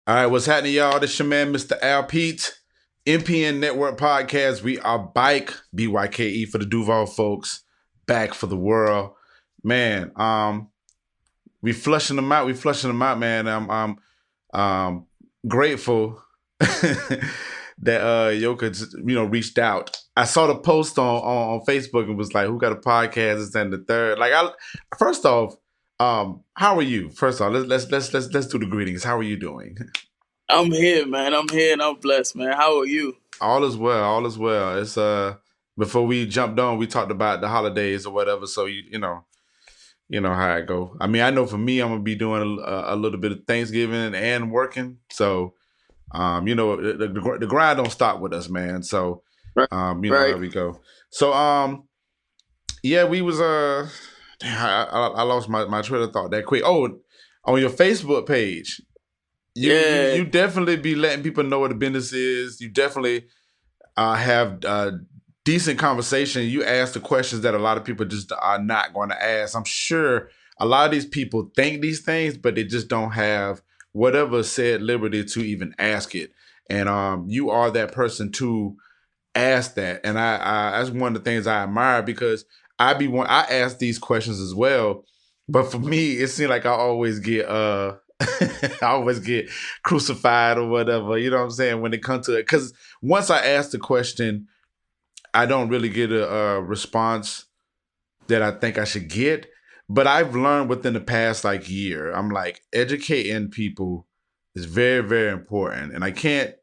All right, what's happening, y'all? This your man, Mr. Al Pete, MPN Network Podcast. We are bike, BYKE for the Duval folks, back for the world. Man, we flushing them out. We flushing them out, man. I'm grateful that Yoko just, reached out. I saw the post on Facebook and was like, "Who got a podcast?" This and the third. Like, first off, how are you? First off, let's do the greetings. How are you doing? I'm here, man. I'm here and I'm blessed, man. How are you? All is well. All is well. It's before we jumped on, we talked about the holidays or whatever. So you know how it go. I mean, I know for me, I'm gonna be doing a little bit of Thanksgiving and working. So the grind don't stop with us, man. So Right. you know Right. how we go. So yeah, we was damn, I lost my train of thought that quick. Oh, on your Facebook page, Yeah. you definitely be letting people know what the business is. You definitely have decent conversation. You ask the questions that a lot of people just are not going to ask. I'm sure a lot of these people think these things, but they just don't have whatever said liberty to even ask it. And you are that person to ask that. And I that's one of the things I admire because I ask these questions as well. But for me, it seems like I always get I always get crucified or whatever. You know what I'm saying when it comes to it, because once I ask the question, I don't really get a response that I think I should get. But I've learned within the past like year, I'm like educating people is very, very important. And I can't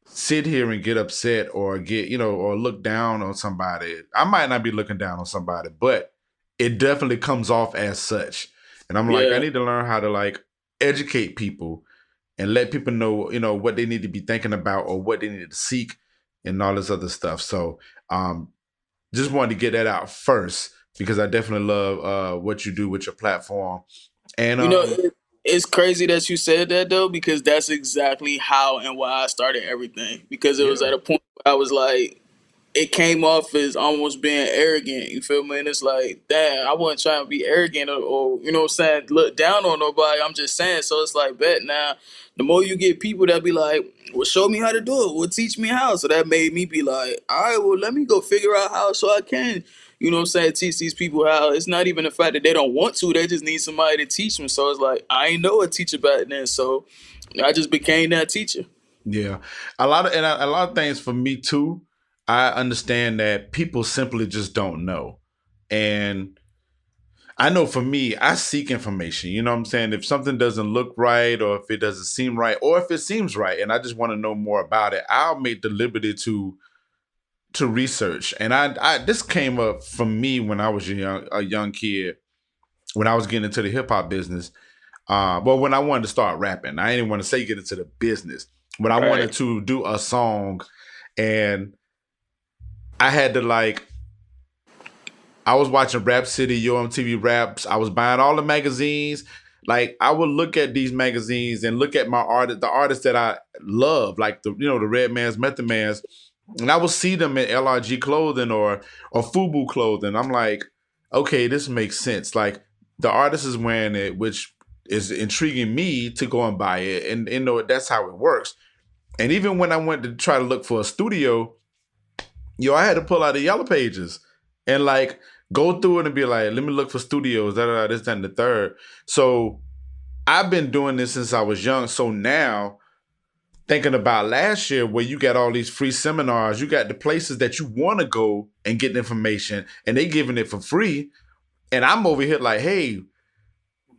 sit here and get upset or get, or look down on somebody. I might not be looking down on somebody, but it definitely comes off as such. And I'm like, I Yeah. need to learn how to like educate people and let people know, what they need to be thinking about or what they need to seek and all this other stuff. So just wanted to get that out first because I definitely love what you do with your platform. And You know, it's crazy that you said that though, because that's exactly how and why I started everything. Because it was yeah, at a point where I was like, it came off as almost being arrogant. You feel me? And it's like, damn, I wasn't trying to be arrogant or you know what I'm saying, look down on nobody. I'm just saying. So it's like, bet now, the more you get people that be like, well, show me how to do it. Well, teach me how. So that made me be like, all right, well, let me go figure out how so I can, you know what I'm saying, teach these people how. It's not even the fact that they don't want to. They just need somebody to teach them. So it's like, I ain't know a teacher back then. So I just became that teacher. yeah. A lot of things for me too. I understand that people simply just don't know. And I know for me, I seek information. You know what I'm saying? If something doesn't look right or if it doesn't seem right or if it seems right and I just want to know more about it, I'll make the liberty to research. And I this came up from me when I was a young kid, when I was getting into the hip hop business. Well, when I wanted to start rapping, I didn't want to say get into the business, but I wanted Right. to do a song, and I had to like. I was watching Rap City, Yo MTV Raps. I was buying all the magazines. Like I would look at these magazines and look at the artists that I love, like the Red Man's, Method Man's, and I would see them in LRG clothing or FUBU clothing. I'm like, okay, this makes sense. Like the artist is wearing it, which is intriguing me to go and buy it, and that's how it works. And even when I went to try to look for a studio, I had to pull out the yellow pages and like go through it and be like, let me look for studios, this, that, and the third. So I've been doing this since I was young. So now thinking about last year where you got all these free seminars, you got the places that you want to go and get the information and they giving it for free. And I'm over here like, hey,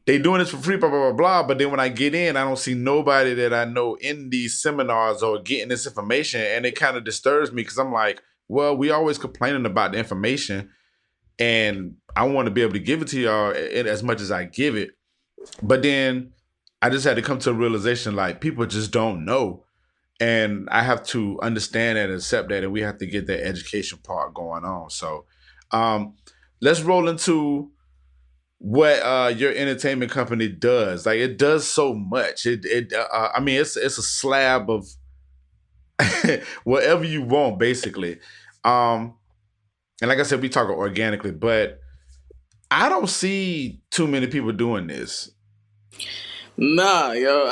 they doing this for free, blah, blah, blah, blah. But then when I get in, I don't see nobody that I know in these seminars or getting this information. And it kind of disturbs me because I'm like, well, we always complaining about the information and I want to be able to give it to y'all as much as I give it. But then I just had to come to a realization like people just don't know. And I have to understand that and accept that. And we have to get that education part going on. So um, let's roll into what your entertainment company does. Like it does so much. I mean, it's a slab of whatever you want, basically. Um, and like I said, we talk organically, but I don't see too many people doing this. Nah, yo,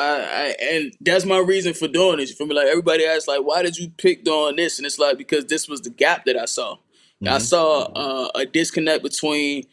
and that's my reason for doing this. You feel me? Like everybody asks, like, why did you pick doing this? And it's like because this was the gap that I saw. I Mm-hmm. saw a disconnect between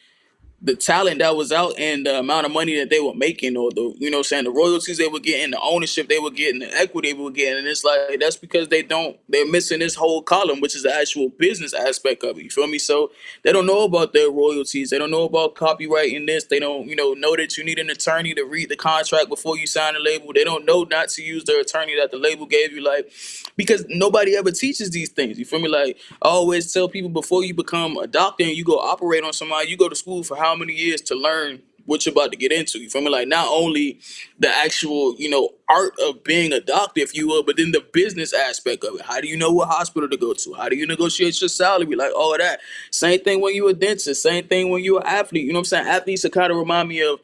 the talent that was out and the amount of money that they were making, or the the royalties they were getting, the ownership they were getting, the equity they were getting. And it's like that's because they're missing this whole column, which is the actual business aspect of it. You feel me? So they don't know about their royalties, they don't know about copywriting this, they don't know that you need an attorney to read the contract before you sign a label, they don't know not to use the attorney that the label gave you, like, because nobody ever teaches these things. You feel me? Like I always tell people, before you become a doctor and you go operate on somebody, you go to school for how many years to learn what you're about to get into. You feel me? Like not only the actual, art of being a doctor, if you will, but then the business aspect of it. How do you know what hospital to go to? How do you negotiate your salary? Like all of that. Same thing when you're a dentist. Same thing when you're an athlete. You know what I'm saying? Athletes are kind of remind me of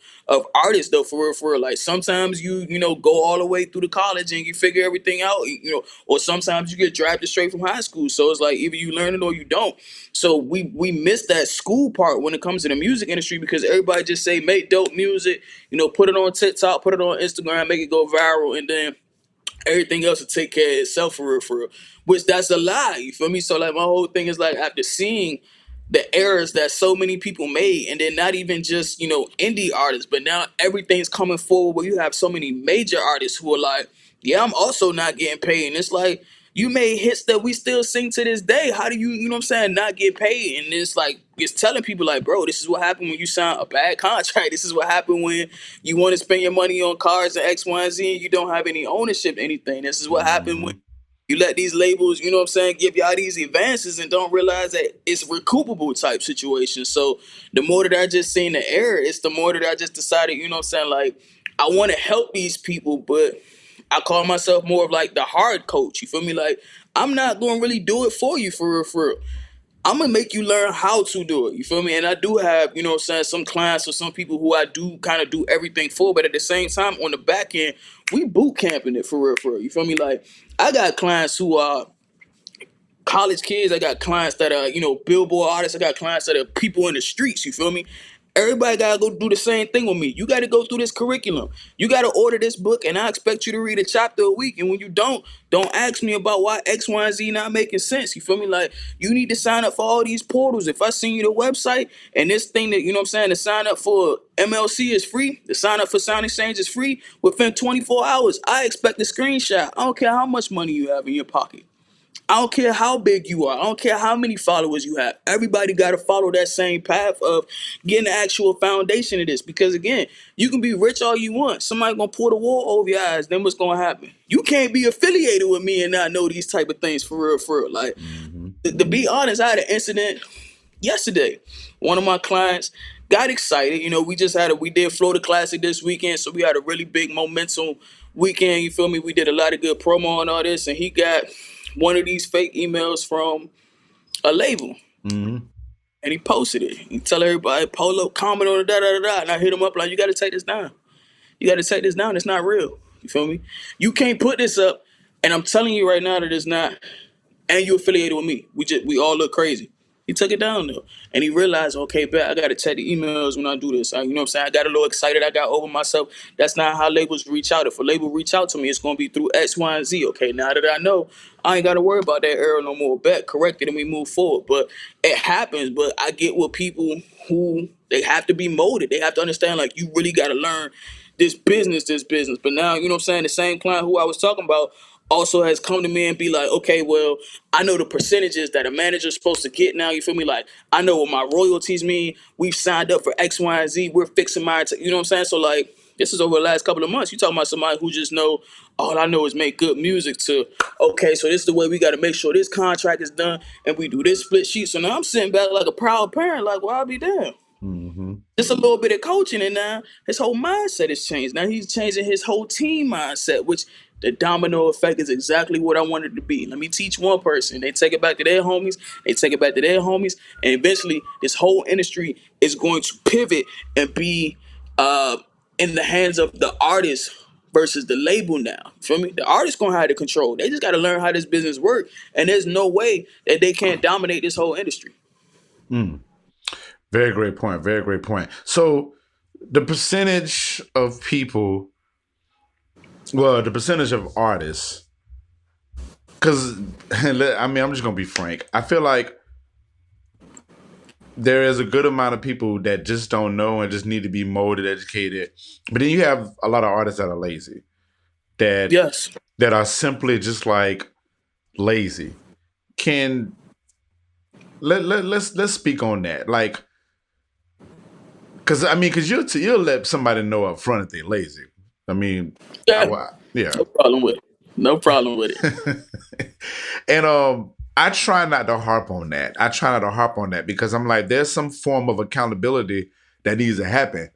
artists though, for real, for real. Like sometimes you go all the way through the college and you figure everything out, or sometimes you get drafted straight from high school. So it's like either you learn it or you don't. So we miss that school part when it comes to the music industry, because everybody just say make dope music, put it on TikTok, put it on Instagram, make it go viral, and then everything else will take care of itself, for real, for real. Which that's a lie. You feel me? So like my whole thing is like, after seeing the errors that so many people made, and then not even just indie artists, but now everything's coming forward where you have so many major artists who are like, yeah, I'm also not getting paid. And it's like, you made hits that we still sing to this day. How do you know what I'm saying, not get paid? And it's like, it's telling people like, bro, this is what happened when you sign a bad contract. This is what happened when you want to spend your money on cars and X, Y, and Z, and you don't have any ownership to anything. This is what happened when Mm-hmm. you let these labels, give y'all these advances and don't realize that it's recoupable type situation. So the more that I just seen the error, it's the more that I just decided, like, I want to help these people, but I call myself more of like the hard coach. You feel me? Like, I'm not going to really do it for you, for real, for real. I'm gonna make you learn how to do it. You feel me? And I do have, some clients or some people who I do kind of do everything for, but at the same time, on the back end, we boot camping it, for real, for real. You feel me? Like, I got clients who are college kids. I got clients that are, billboard artists. I got clients that are people in the streets. You feel me? Everybody gotta go do the same thing with me. You gotta go through this curriculum. You gotta order this book, and I expect you to read a chapter a week. And when you don't ask me about why X, Y, and Z not making sense. You feel me? Like, you need to sign up for all these portals. If I send you the website and this thing that to sign up for MLC is free, to sign up for Sound Exchange is free within 24 hours. I expect a screenshot. I don't care how much money you have in your pocket. I don't care how big you are. I don't care how many followers you have. Everybody got to follow that same path of getting the actual foundation of this. Because again, you can be rich all you want. Somebody gonna pour the wool over your eyes. Then what's gonna happen? You can't be affiliated with me and not know these type of things, for real, for real. Like, Mm-hmm. to be honest, I had an incident yesterday. One of my clients got excited. We did Florida Classic this weekend, so we had a really big momentum weekend. You feel me? We did a lot of good promo and all this, and he got one of these fake emails from a label, Mm-hmm. and he posted it. He tell everybody, Polo, comment on it, da da da da. And I hit him up like, you got to take this down. You got to take this down. It's not real. You feel me? You can't put this up, and I'm telling you right now that it's not. And you affiliated with me. We all look crazy. He took it down though, and he realized, okay, bet I gotta check the emails when I do this. You know what I'm saying? I got a little excited. I got over myself. That's not how labels reach out. If a label reach out to me, it's gonna be through X, Y, and Z. Okay, now that I know, I ain't gotta worry about that error no more. Bet, correct it, and we move forward. But it happens. But I get with people who they have to be molded. They have to understand, like, you really gotta learn this business. But now, you know what I'm saying? The same client who I was talking about also has come to me and be like, okay, well, I know the percentages that a manager's supposed to get now. You feel me? Like, I know what my royalties mean. We've signed up for X, Y, and Z. We're fixing you know what I'm saying? So, like, this is over the last couple of months. You talking about somebody who just know, all I know is make good music, to, okay, so this is the way we got to make sure this contract is done, and we do this split sheet. So now I'm sitting back like a proud parent, like, well, I'll be damned. Mm-hmm. Just a little bit of coaching, and now his whole mindset has changed. Now he's changing his whole team mindset, which the domino effect is exactly what I wanted to be. Let me teach one person. They take it back to their homies. They take it back to their homies, and eventually, this whole industry is going to pivot and be in the hands of the artist versus the label now. Feel me? The artist gonna have the control. They just got to learn how this business works, and there's no way that they can't dominate this whole industry. Mm. Very great point. Very great point. So the percentage of people Well, the percentage of artists, because I mean, I'm just gonna be frank. I feel like there is a good amount of people that just don't know and just need to be molded, educated. But then you have a lot of artists that are lazy, that Yes. that are simply just like lazy. Can let's speak on that, like, because I mean, because you'll let somebody know up front if they're lazy. I mean, Yeah. yeah. No problem with it. No problem with it. And I try not to harp on that. I try not to harp on that because I'm like, there's some form of accountability that needs to happen.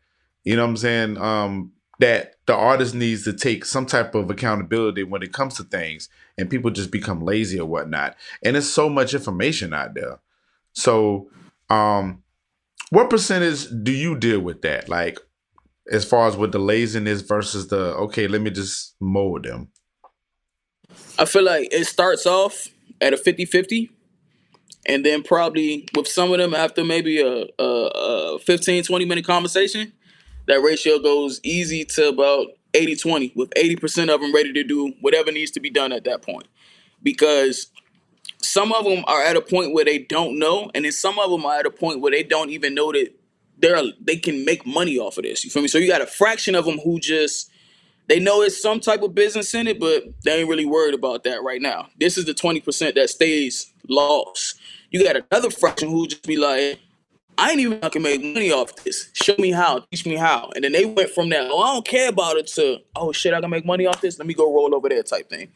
You know what I'm saying? That the artist needs to take some type of accountability when it comes to things, and people just become lazy or whatnot. And there's so much information out there. So, what percentage do you deal with that? Like, as far as with the laziness versus the okay, let me just mold them. I feel like it starts off at a 50-50, and then probably with some of them after maybe a 15, 20 minute conversation, that ratio goes easy to about 80-20, with 80% of them ready to do whatever needs to be done at that point. Because some of them are at a point where they don't know, and then some of them are at a point where they don't even know that they can make money off of this. You feel me? So you got a fraction of them who just they know it's some type of business in it, but they ain't really worried about that right now. This is the 20% that stays lost. You got another fraction who just be like, I ain't even I can make money off this. Show me how. Teach me how. And then they went from that, oh, I don't care about it, to, oh shit, I can make money off this. Let me go roll over there type thing.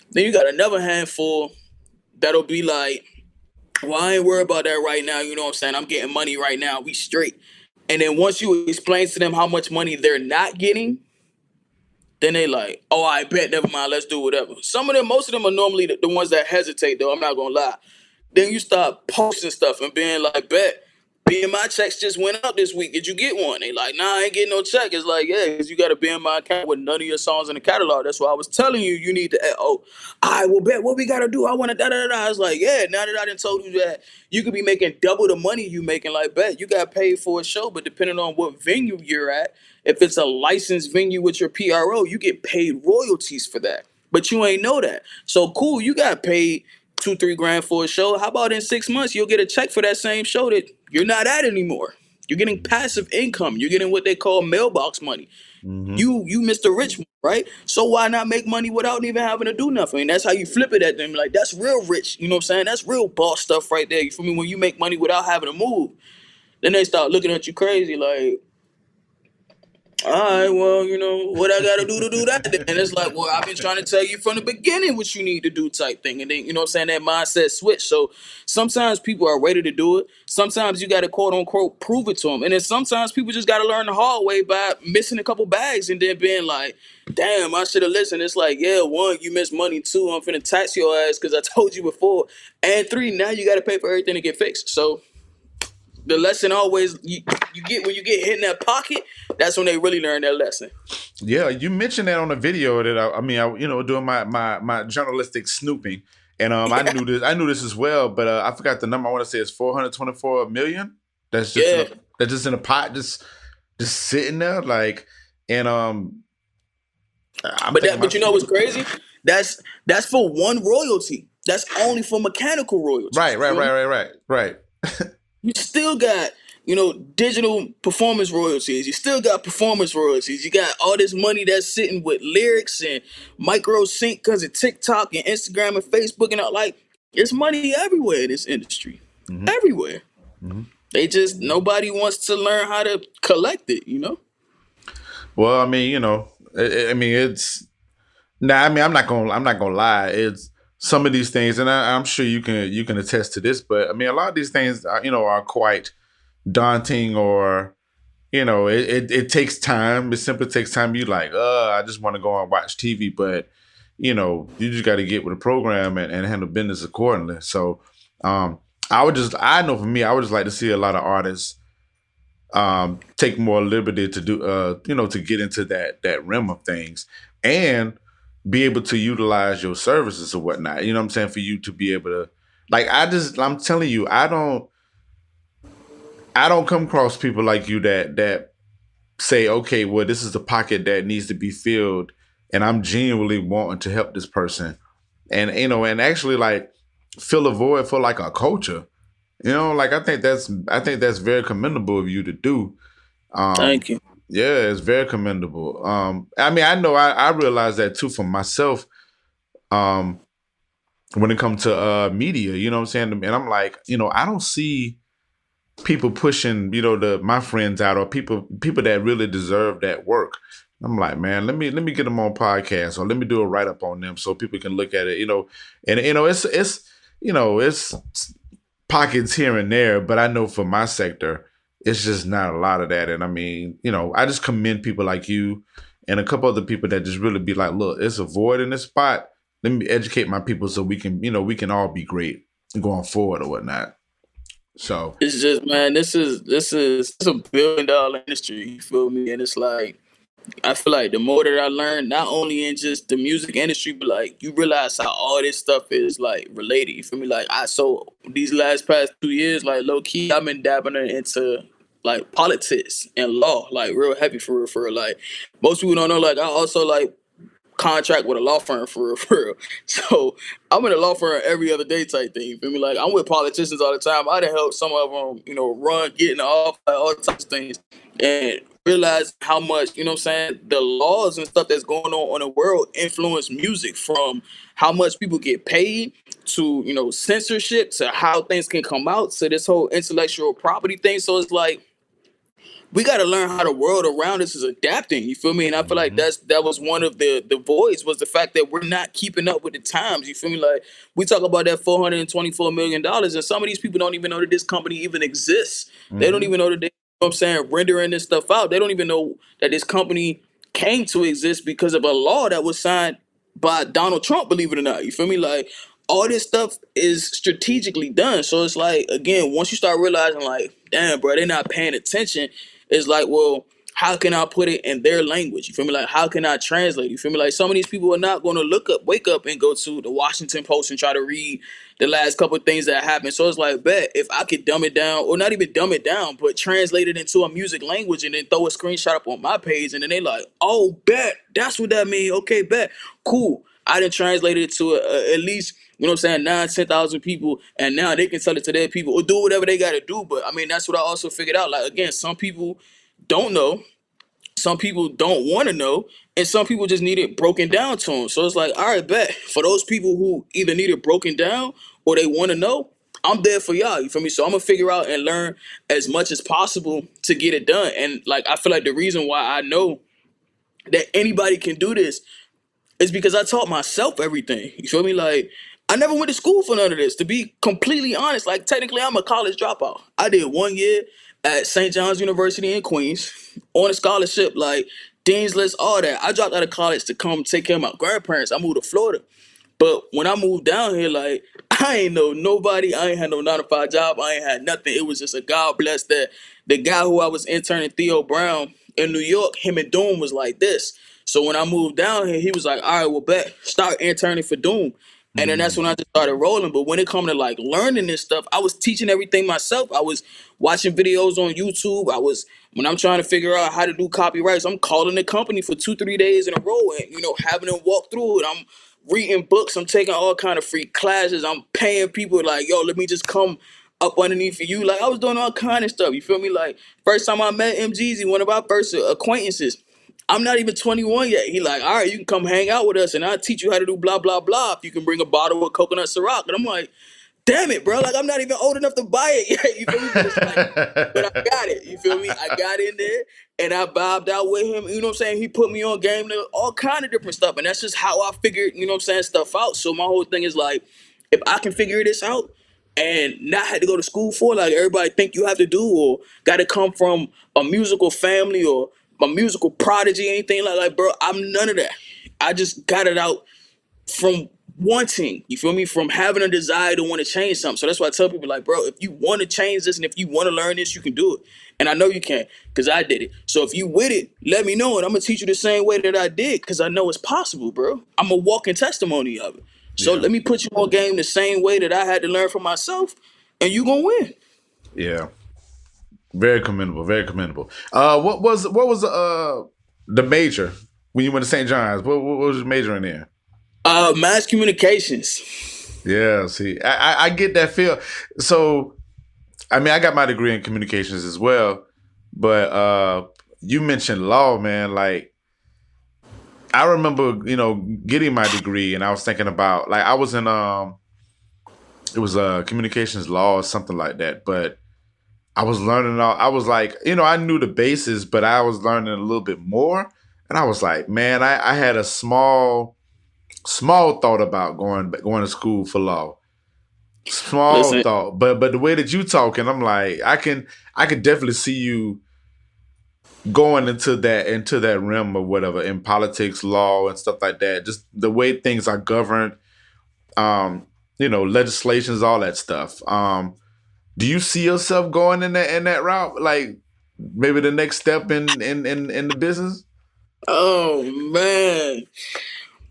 Then you got another handful that'll be like, well, I ain't worried about that right now. You know what I'm saying? I'm getting money right now. We straight. And then once you explain to them how much money they're not getting, then they like, oh, I bet, never mind, let's do whatever. Some of them, most of them are normally the ones that hesitate, though. I'm not gonna lie. Then you start posting stuff and being like, bet, BMI checks just went out this week. Did you get one? They like, nah, I ain't getting no check. It's like, yeah, because you got a BMI account with none of your songs in the catalog. That's why I was telling you, you need to, oh, I will bet, what we got to do? I want to da da da. I was like, yeah, now that I done told you that you could be making double the money you making, like, bet, you got paid for a show, but depending on what venue you're at, if it's a licensed venue with your PRO, you get paid royalties for that. But you ain't know that. So cool, you got paid 2-3 grand for a show. How about in 6 months you'll get a check for that same show that you're not at anymore? You're getting passive income. You're getting what they call mailbox money. Mm-hmm. You Mr. Rich, right? So why not make money without even having to do nothing? And that's how you flip it at them. Like, that's real rich. You know what I'm saying? That's real boss stuff right there. You feel me? When you make money without having to move, then they start looking at you crazy like, all right, well, you know, what I gotta do to do that? And it's like, well, I've been trying to tell you from the beginning what you need to do type thing. And then, you know what I'm saying, that mindset switch. So sometimes people are ready to do it. Sometimes you gotta quote unquote prove it to them. And then sometimes people just gotta learn the hard way by missing a couple bags and then being like, damn, I should have listened. It's like, yeah, one, you missed money. Two, I'm finna tax your ass because I told you before. And three, now you gotta pay for everything to get fixed. So the lesson always you get when you get hit in that pocket, that's when they really learn their lesson. Yeah, you mentioned that on a video that I mean, you know, doing my journalistic snooping, and Yeah. I knew this as well, but I forgot the number. I want to say it's 424 million. That's just Yeah. that's just in a pot, just sitting there, like, and I'm thinking But my you know what's crazy? That's for one royalty. That's only for mechanical royalties. right, You right, feel right, me? right, right, right. You still got, digital performance royalties. You still got performance royalties. You got all this money that's sitting with lyrics and micro sync because of TikTok and Instagram and Facebook and all. Like, there's money everywhere in this industry. Hmm. Everywhere. Hmm. They just nobody wants to learn how to collect it. Well, I mean, you know, I mean, it's nah. I mean, I'm not gonna lie. It's some of these things, and I'm sure you can attest to this. But I mean, a lot of these things, you know, are quite daunting, or you know, it takes time. It simply takes time. You like, I just want to go and watch TV, but you know, you just got to get with the program and handle business accordingly. So, um, I know for me, I would just like to see a lot of artists take more liberty to do, you know, to get into that realm of things and be able to utilize your services or whatnot. You know what I'm saying? For you to be able to, like, I'm telling you, I don't come across people like you that say, okay, well, this is the pocket that needs to be filled and I'm genuinely wanting to help this person, and and actually like fill a void for like a culture. Like I think that's very commendable of you to do. Um, Thank you. yeah, it's very commendable. I mean, I know I realize that too for myself. Um, when it comes to media, you know what I'm saying? And I'm like, I don't see people pushing, the my friends out or people that really deserve that work. I'm like, man, let me get them on podcast or let me do a write up on them so people can look at it, and it's pockets here and there, but I know for my sector, it's just not a lot of that. And I mean, I just commend people like you and a couple other people that just really be like, look, it's a void in this spot. Let me educate my people so we can all be great going forward or whatnot. So, It's just, man, this is $1 billion industry. You feel me? And it's like, I feel like the more that I learn, not only in just the music industry, but like you realize how all this stuff is like related. You feel me? Like these last past 2 years, like low key, I've been dabbing into like politics and law, like real heavy for real, for real. Like most people don't know, like I also like contract with a law firm for real, for real. So I'm in a law firm every other day type thing. You feel me? Like I'm with politicians all the time. I done help some of them, run, get in the office, all types of things, and realize how much, what I'm saying, the laws and stuff that's going on in the world influence music, from how much people get paid to, censorship, to how things can come out, to this whole intellectual property thing. So it's like we got to learn how the world around us is adapting. You feel me? And I feel like mhm. that was one of the voids, was the fact that we're not keeping up with the times. You feel me? Like we talk about that $424 million, and some of these people don't even know that this company even exists. They don't Mhm. even know that they, I'm saying, rendering this stuff out. They don't even know that this company came to exist because of a law that was signed by Donald Trump. Believe it or not, you feel me? Like all this stuff is strategically done. So it's like, again, once you start realizing, like, damn, bro, they're not paying attention, it's like, well, how can I put it in their language? You feel me? Like, how can I translate? You feel me? Like, some of these people are not going to wake up and go to the Washington Post and try to read the last couple of things that happened. So it's like, bet if I could dumb it down, or not even dumb it down, but translate it into a music language and then throw a screenshot up on my page, and then they like, oh, bet that's what that means. Okay, bet, cool. I didn't translate it to at least, 9, 10,000 people, and now they can tell it to their people or do whatever they got to do. But I mean, that's what I also figured out. Like, again, some people don't know, some people don't want to know, and some people just need it broken down to them. So it's like, all right, bet for those people who either need it broken down or they want to know, I'm there for y'all. You feel me? So I'm gonna figure out and learn as much as possible to get it done. And like, I feel like the reason why I know that anybody can do this is because I taught myself everything. You feel me? Like, I never went to school for none of this. To be completely honest, like, technically I'm a college dropout. I did 1 year at St. John's University in Queens on a scholarship, like Dean's List, all that. I dropped out of college to come take care of my grandparents. I moved to Florida. But when I moved down here, like, I ain't know nobody. I ain't had no 9 to 5 job. I ain't had nothing. It was just a God bless that the guy who I was interning, Theo Brown, in New York, him and Doom was like this. So when I moved down here, he was like, all right, well, bet, start interning for Doom. And then that's Mhm. when I just started rolling. But when it come to like learning this stuff, I was teaching everything myself. I was watching videos on YouTube. When I'm trying to figure out how to do copyrights, I'm calling the company for 2, 3 days in a row and, having them walk through it. I'm reading books. I'm taking all kind of free classes. I'm paying people like, yo, let me just come up underneath for you. Like, I was doing all kind of stuff. You feel me? Like, first time I met MGZ, one of our first acquaintances. I'm not even 21 yet. He like, all right, you can come hang out with us and I'll teach you how to do blah, blah, blah. If you can bring a bottle of coconut Ciroc. And I'm like, damn it, bro. Like, I'm not even old enough to buy it yet. You feel me? But it's like, but I got it. You feel me? I got in there and I vibed out with him. You know what I'm saying? He put me on game to all kind of different stuff. And that's just how I figured, stuff out. So my whole thing is like, if I can figure this out and not had to go to school for, like everybody think you have to do, or got to come from a musical family or a musical prodigy, anything like, bro, I'm none of that. I just got it out from wanting, you feel me, from having a desire to want to change something. So that's why I tell people, like, bro, if you want to change this and if you want to learn this, you can do it. And I know you can, because I did it. So if you with it, let me know, and I'm gonna teach you the same way that I did, because I know it's possible, bro. I'm a walking testimony of it. So Yeah. let me put you on game the same way that I had to learn for myself, and you gonna win. Yeah. Very commendable. Very commendable. What was the major? when you went to St. John's? What was your major in there? Mass communications. Yeah, see, I get that feel. So, I mean, I got my degree in communications as well, but you mentioned law, man. Like, I remember, getting my degree, and I was thinking about, like, I was in it was communications law or something like that, but I was learning all. I was like, I knew the basis, but I was learning a little bit more, and I was like, man, I had a small thought about going to school for law. Small Listen, thought, but the way that you talking, I'm like, I can definitely see you going into that realm or whatever in politics, law, and stuff like that. Just the way things are governed, legislations, all that stuff. Do you see yourself going in that route? Like maybe the next step in the business? oh man,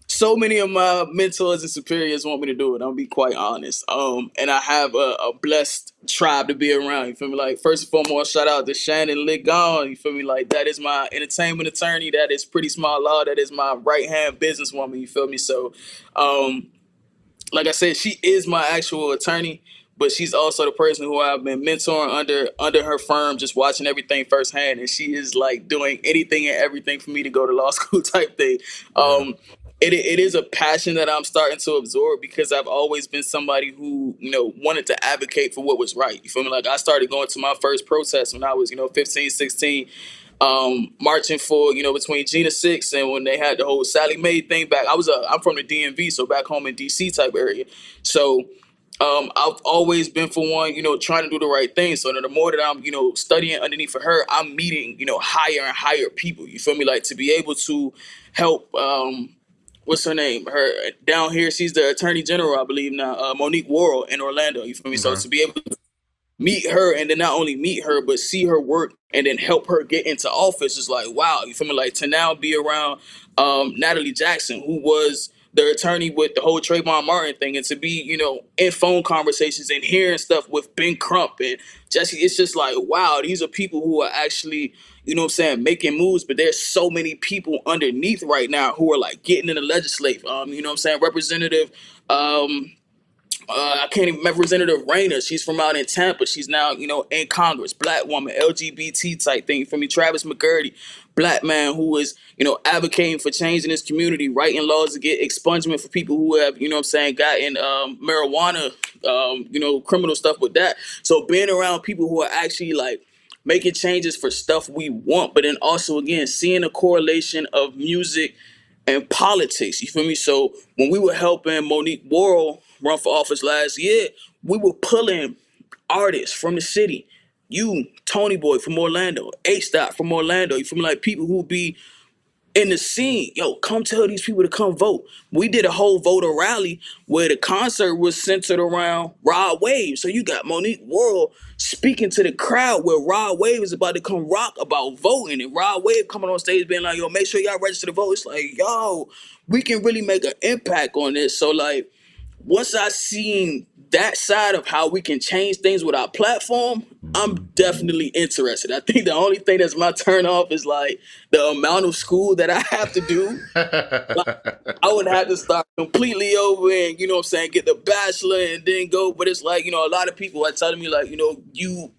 so many of my mentors and superiors want me to do it. I'll be quite honest. And I have a blessed tribe to be around. You feel me? Like first and foremost, shout out to Shannon Ligon. You feel me? Like that is my entertainment attorney. That is Pretty Smart Law. That is my right hand businesswoman. You feel me? So, um, like I said, she is my actual attorney, but she's also the person who I've been mentoring under her firm, just watching everything firsthand. And she is like doing anything and everything for me to go to law school type thing. Yeah. It is a passion that I'm starting to absorb because I've always been somebody who, wanted to advocate for what was right. You feel me? Like I started going to my first protest when I was, 15, 16, marching for, between Gina Six and when they had the whole Sally Mae thing back. I'm from the DMV, so back home in DC type area. So I've always been for one, trying to do the right thing. So the more that I'm, studying underneath of her, I'm meeting, higher and higher people. You feel me? Like to be able to help what's her name? Her down here, she's the attorney general, I believe now, Monique Worrell in Orlando. You feel me? So Okay. to be able to meet her and then not only meet her but see her work and then help her get into office is like wow. You feel me? Like to now be around Natalie Jackson, who was the attorney with the whole Trayvon Martin thing, and to be in phone conversations and hearing stuff with Ben Crump and Jesse. It's just like wow, these are people who are actually making moves, but there's so many people underneath right now who are like getting in the legislative. Representative I can't even remember Representative Rayner. She's from out in Tampa. She's now, in Congress. Black woman, LGBT type thing. For me, Travis McGurdy, black man who is, advocating for change in his community, writing laws to get expungement for people who have, gotten marijuana, criminal stuff with that. So being around people who are actually like making changes for stuff we want, but then also again seeing a correlation of music and politics. You feel me? So when we were helping Monique Worrell run for office last year, we were pulling artists from the city. You, Tony Boy from Orlando, H Dot from Orlando. You feel me? Like people who be in the scene, yo, come tell these people to come vote. We did a whole voter rally where the concert was centered around Rod Wave. So you got Monique Worrell speaking to the crowd where Rod Wave is about to come rock about voting, and Rod Wave coming on stage being like, yo, make sure y'all register to vote. It's like, yo, we can really make an impact on this. So like once I seen that side of how we can change things with our platform, I'm Mhm. definitely interested. I think the only thing that's my turn off is like the amount of school that I have to do. Like, I would have to start completely over and get the bachelor and then go. But it's like a lot of people are telling me like you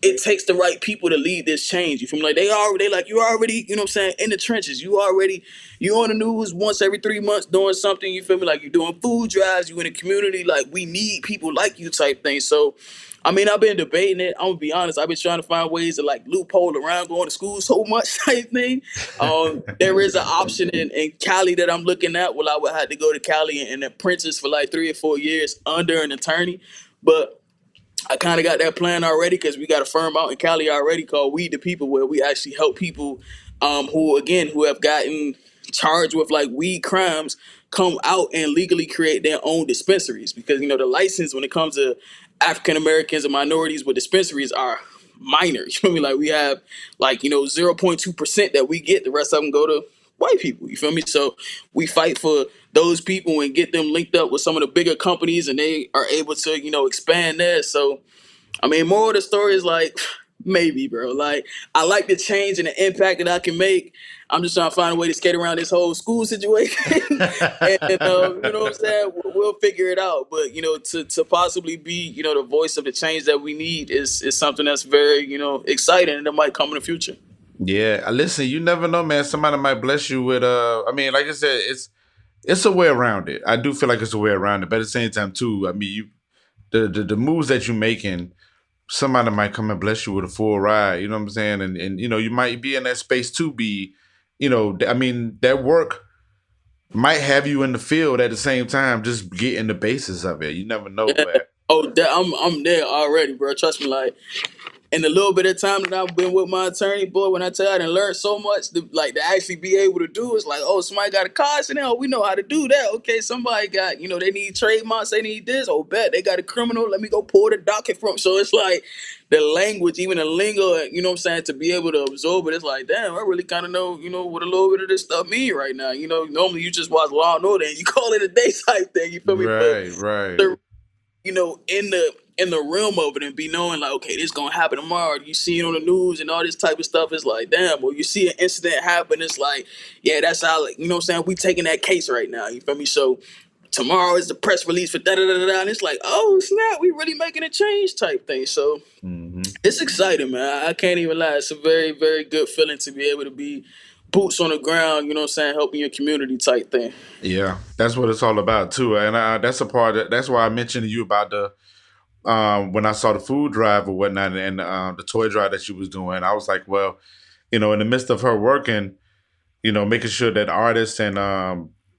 it takes the right people to lead this change. You feel me? Like they like you already in the trenches. You on the news once every 3 months doing something. You feel me? Like you're doing food drives. You in the community. Like we need people like you type thing. So. I mean, I've been debating it. I'm gonna be honest. I've been trying to find ways to like loophole around going to school so much type thing. There is an option in Cali that I'm looking at. Well, I would have to go to Cali and apprentice for like 3 or 4 years under an attorney. But I kind of got that plan already because we got a firm out in Cali already called We the People, where we actually help people who have gotten charged with like weed crimes come out and legally create their own dispensaries because the license when it comes to African Americans and minorities with dispensaries are minor. You feel me? Like we have like 0.2% that we get. The rest of them go to white people. You feel me? So we fight for those people and get them linked up with some of the bigger companies, and they are able to expand there. So I mean, more of the story is like maybe, bro. Like I like the change and the impact that I can make. I'm just trying to find a way to skate around this whole school situation, and you know what I'm saying. We'll figure it out. But you know, to possibly be the voice of the change that we need is something that's very exciting and that might come in the future. Yeah, listen, you never know, man. Somebody might bless you with I mean, like I said, it's a way around it. I do feel like it's a way around it, but at the same time too, I mean, the moves that you're making, somebody might come and bless you with a full ride. You know what I'm saying? And you might be in that space to be, I mean, that work might have you in the field at the same time, just getting the basis of it. You never know, Yeah. but Oh, I'm there already, bro. Trust me, like in the little bit of time that I've been with my attorney, boy, when I tell you I done learned so much, to actually be able to do it's like, oh, somebody got a car, so now we know how to do that. Okay, somebody got, they need trademarks, they need this. Oh, bet they got a criminal. Let me go pull the docket from. So it's like the language, even the lingo, you know what I'm saying, to be able to absorb it. It's like, damn, I really kind of know, what a little bit of this stuff mean right now. Normally you just watch Law and Order and you call it a day type thing. You feel me? But right, right, the in the realm of it and be knowing like, okay, this gonna happen tomorrow. You see it on the news and all this type of stuff. It's like, damn. Or you see an incident happen. It's like, yeah, that's how. Like, you know what I'm saying? We taking that case right now. You feel me? So tomorrow is the press release for da da da da. And it's like, oh snap, we really making a change type thing. So hmm it's exciting, man. I can't even lie. It's a very very good feeling to be able to be boots on the ground. You know what I'm saying? Helping your community type thing. yeah. That's what it's all about too, and that's a part. That's why I mentioned to you about the when I saw the food drive or whatnot, and the toy drive that she was doing. I was like, well, in the midst of her working, making sure that artists and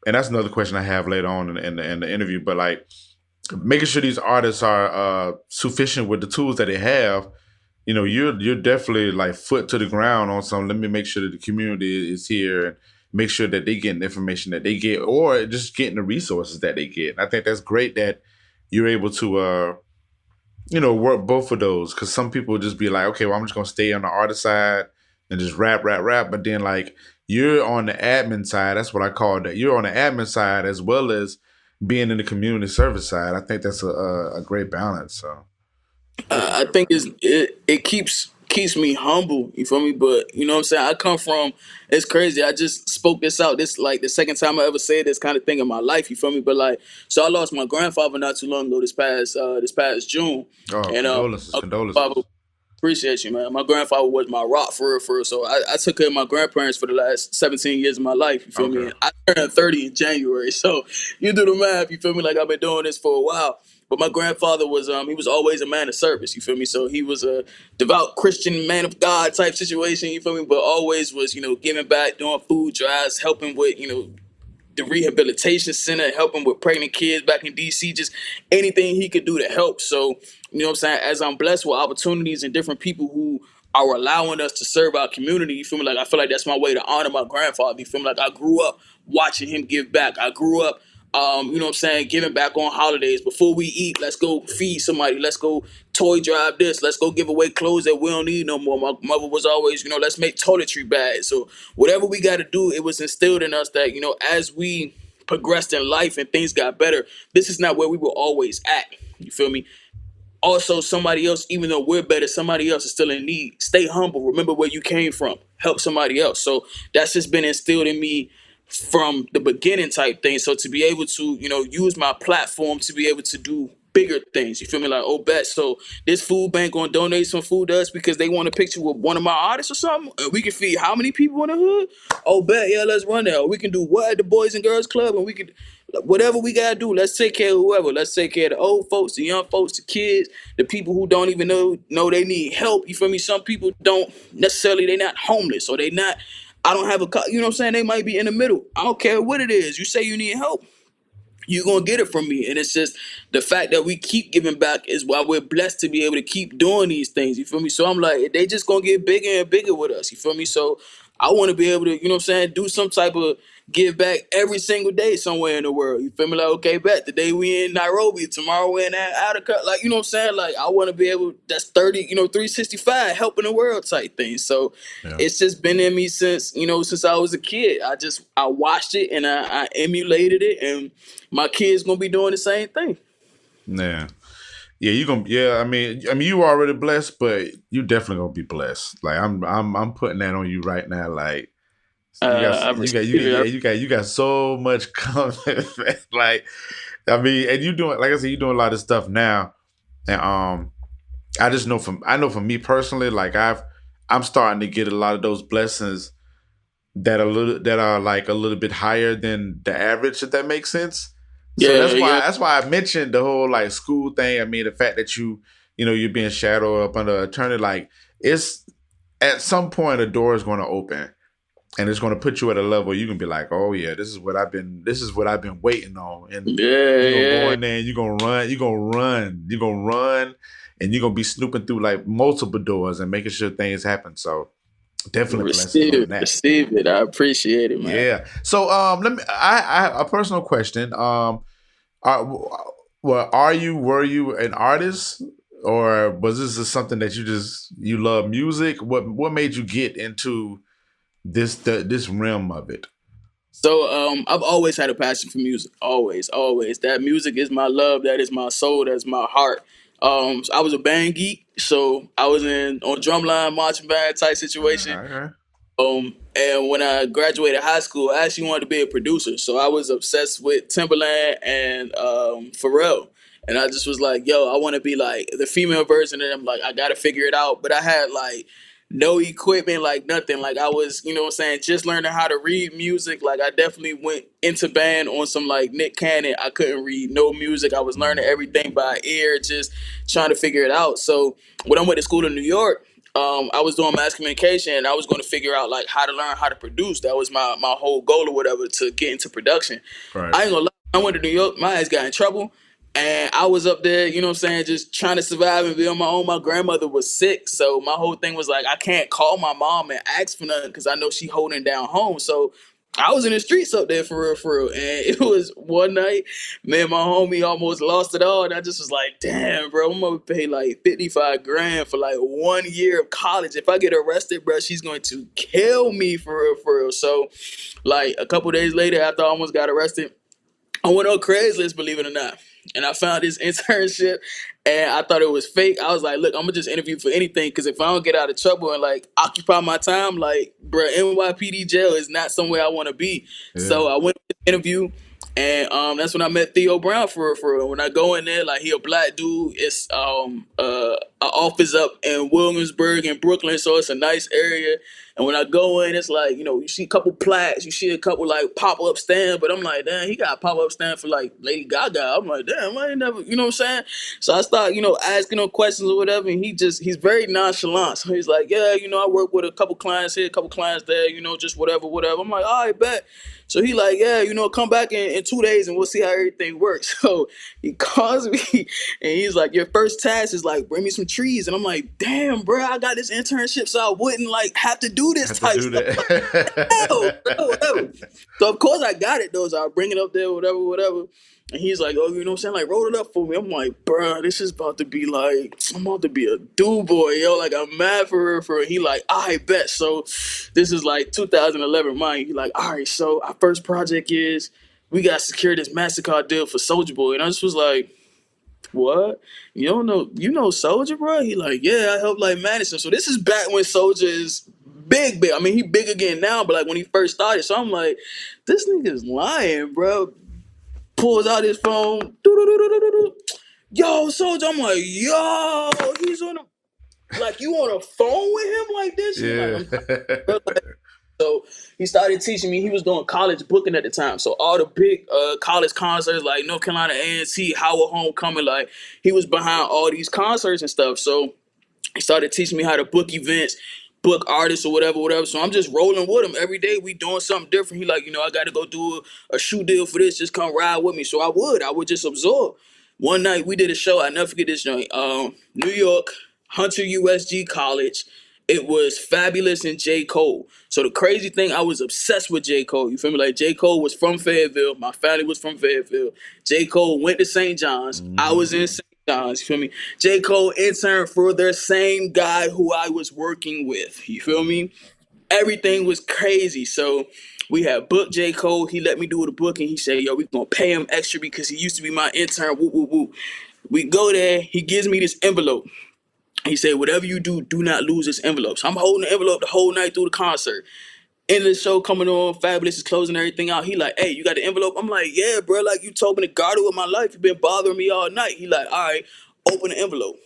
that's another question I have later on in the interview, but like making sure these artists are sufficient with the tools that they have. You're definitely like foot to the ground on some. Let me make sure that the community is here and make sure that they get the information that they get, or just getting the resources that they get. And I think that's great that you're able to work both of those, because some people just be like, okay, well, I'm just gonna stay on the artist side and just rap, rap, rap. But then like you're on the admin side. That's what I call that. You're on the admin side as well as being in the community service side. I think that's a great balance. So definitely a I great think balance. it keeps me humble. You feel me? But you know what I'm saying. I come from. It's crazy. I just spoke this out. This like the second time I ever said this kind of thing in my life. You feel me? But like, so I lost my grandfather not too long ago. This past June, Oh, and condolences, my grandfather. condolences. Appreciate you, man. My grandfather was my rock for real, for real. So I took care of my grandparents for the last 17 years of my life. You feel me? Okay. And I turned 30 in January. So you do the math. You feel me? Like I've been doing this for a while. But my grandfather was he was always a man of service. You feel me? So he was a devout Christian man of God type situation. You feel me? But always was giving back, doing food drives, helping with the rehabilitation center, helping with pregnant kids back in DC, just anything he could do to help. So, you know what I'm saying? As I'm blessed with opportunities and different people who are allowing us to serve our community, you feel me? Like I feel like that's my way to honor my grandfather. You feel me? Like I grew up watching him give back. I grew up you know what I'm saying, giving back on holidays. Before we eat, let's go feed somebody. Let's go toy drive this. Let's go give away clothes that we don't need no more. My mother was always, let's make toiletry bags. So whatever we got to do, it was instilled in us that, as we progressed in life and things got better, this is not where we were always at. You feel me? Also, somebody else, even though we're better, somebody else is still in need. Stay humble. Remember where you came from. Help somebody else. So that's just been instilled in me from the beginning type thing. So to be able to, use my platform to be able to do bigger things. You feel me? Like, oh, bet. So this food bank gonna donate some food to us because they want a picture with one of my artists or something. And we can feed how many people in the hood? Oh, bet. Yeah, let's run that. Or we can do what at the Boys and Girls Club, and we can whatever we gotta do. Let's take care of whoever. Let's take care of the old folks, the young folks, the kids, the people who don't even know they need help. You feel me? Some people don't necessarily. They're not homeless, or they not. I don't have a car. You know what I'm saying? They might be in the middle. I don't care what it is. You say you need help, you're gonna get it from me. And it's just the fact that we keep giving back is why we're blessed to be able to keep doing these things. You feel me? So I'm like, they just gonna get bigger and bigger with us. You feel me? So I wanna be able to, you know what I'm saying, do some type of give back every single day somewhere in the world. You feel me? Like, okay, bet today we in Nairobi, tomorrow we're in Attica. Like, you know what I'm saying? Like I wanna be able, that's 30, 365, helping the world type thing. So Yeah. it's just been in me since I was a kid. I watched it and I emulated it, and my kids gonna be doing the same thing. Yeah. Yeah, you gonna yeah, I mean you already blessed, but you definitely gonna be blessed. Like I'm putting that on you right now. Like I receive it. You got so much coming. Man. Like, I mean, and you doing, like I said, you doing a lot of stuff now, and I just know I know from me personally, like I'm starting to get a lot of those blessings that are like a little bit higher than the average, if that makes sense. So Yeah, yeah, that's why I mentioned the whole like school thing. I mean, the fact that you know you're being shadowed up under attorney, like it's at some point a door is going to open and it's going to put you at a level you can be like, oh yeah, this is what I've been waiting on, and yeah, you're gonna go yeah. in there and you're gonna run, and you're gonna be snooping through like multiple doors and making sure things happen. So definitely blessings on that. Receive it. I appreciate it, man. Yeah. So let me. I have a personal question. Are, well, were you an artist, or was this just something that you love music? What made you get into this realm of it? So I've always had a passion for music. Always, always. That music is my love. That is my soul. That's my heart. So I was a band geek. So I was in on drumline, marching band type situation. Okay. And when I graduated high school, I actually wanted to be a producer. So I was obsessed with Timberland and Pharrell. And I just was like, yo, I want to be like the female version of them. Like, I got to figure it out. But I had like no equipment, like nothing. Like, I was, you know what I'm saying, just learning how to read music. Like, I definitely went into band on some like Nick Cannon. I couldn't read no music. I was learning everything by ear, just trying to figure it out. So when I went to school in New York, I was doing mass communication and I was going to figure out like how to learn how to produce. That was my whole goal or whatever to get into production. Right. I ain't gonna lie, I went to New York, my ass got in trouble. And I was up there, you know what I'm saying, just trying to survive and be on my own. My grandmother was sick. So my whole thing was like, I can't call my mom and ask for nothing because I know she holding down home. So I was in the streets up there for real, for real. And it was one night, man, my homie almost lost it all. And I just was like, damn, bro, I'm gonna pay like 55 grand for like 1 year of college. If I get arrested, bro, she's going to kill me for real, for real. So like a couple days later, after I almost got arrested, I went on Craigslist, believe it or not, and I found this internship, and I thought it was fake. I was like, "Look, I'm gonna just interview for anything, because if I don't get out of trouble and like occupy my time, like, bro, NYPD jail is not somewhere I want to be." Yeah. So I went to the interview, and that's when I met Theo Brown for real. When I go in there, like he a black dude. It's an office up in Williamsburg in Brooklyn, so it's a nice area. And when I go in, it's like, you know, you see a couple plaques, you see a couple like pop up stands, but I'm like, damn, he got a pop up stand for like Lady Gaga. I'm like, damn, I ain't never, you know what I'm saying? So I start, you know, asking him questions or whatever, and he's very nonchalant. So he's like, yeah, you know, I work with a couple clients here, a couple clients there, you know, just whatever, whatever. I'm like, all right, bet. So he like, yeah, you know, come back in 2 days and we'll see how everything works. So he calls me and he's like, your first task is like, bring me some trees. And I'm like, damn, bro, I got this internship so I wouldn't like have to do this Have to type do stuff. Hell, bro, that. whatever. So of course I got it though. So I bring it up there, whatever, whatever. And he's like, oh, you know what I'm saying? Like, roll it up for me. I'm like, bro, this is about to be like, I'm about to be a do boy, yo. Like, I'm mad for her. He like, I bet. So this is like 2011, mind. He like, all right, so our first project is we got to secure this MasterCard deal for Soldier Boy. And I just was like, what? You don't know, you know Soldier, bro? He like, yeah, I helped like manage him. So this is back when Soldier is big, big. I mean, he big again now, but like when he first started. So I'm like, this nigga's lying, bro. Pulls out his phone. Doo-doo-doo-doo-doo-doo. Yo, Soldier. I'm like, yo, he's on a, like, you on a phone with him like this? He's like, I'm Yeah. like, so he started teaching me. He was doing college booking at the time. So all the big college concerts like North Carolina A&T, Howard Homecoming, like he was behind all these concerts and stuff. So he started teaching me how to book events, book artists or whatever, whatever. So I'm just rolling with him every day. We doing something different. He like, you know, I got to go do a shoe deal for this. Just come ride with me. So I would just absorb. One night we did a show. I never forget this joint. New York, Hunter USG College. It was Fabulous and J. Cole. So the crazy thing, I was obsessed with J. Cole. You feel me? Like J. Cole was from Fayetteville. My family was from Fayetteville. J. Cole went to St. John's. I Hmm. was in St. John's. You feel me? J. Cole interned for their same guy who I was working with. You feel me? Everything was crazy. So we had booked J. Cole. He let me do the booking. He said, yo, we gonna pay him extra because he used to be my intern. Woo, woo, woo. We go there. He gives me this envelope. He said, whatever you do, do not lose this envelope. So I'm holding the envelope the whole night through the concert. End of the show coming on, Fabulous is closing everything out. He like, hey, you got the envelope? I'm like, yeah, bro. Like, you told me to guard it with my life. You been bothering me all night. He like, all right, open the envelope.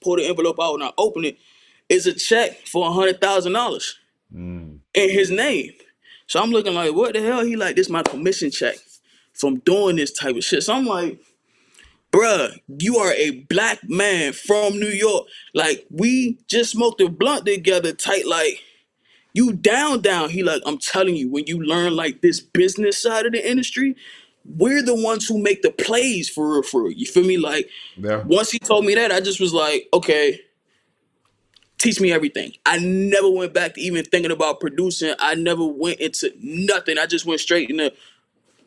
Pull the envelope out and I open it. It's a check for $100,000 Mm. in his name. So I'm looking like, what the hell? He like, this my commission check from doing this type of shit. So I'm like, bruh, you are a black man from New York. Like, we just smoked a blunt together tight, like, you down. He like, I'm telling you, when you learn like this business side of the industry, we're the ones who make the plays for real, for real. You feel me? Like, Yeah. once he told me that, I just was like, okay, teach me everything. I never went back to even thinking about producing. I never went into nothing. I just went straight into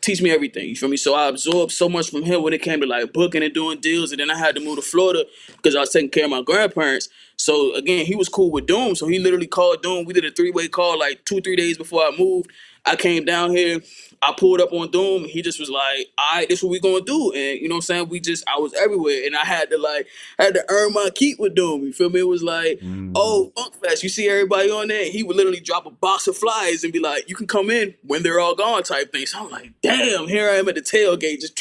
teach me everything. You feel me? So I absorbed so much from him when it came to like booking and doing deals, and then I had to move to Florida because I was taking care of my grandparents. So again, he was cool with Doom, so he literally called Doom. We did a three-way call like 2-3 days before I moved. I came down here. I pulled up on Doom. He just was like, "All right, this is what we gonna do." And you know what I'm saying? I was everywhere, and I had to earn my keep with Doom. You feel me? It was like, Hmm. oh, Funk Fest. You see everybody on there. He would literally drop a box of flyers and be like, "You can come in when they're all gone," type thing. So I'm like, damn. Here I am at the tailgate, just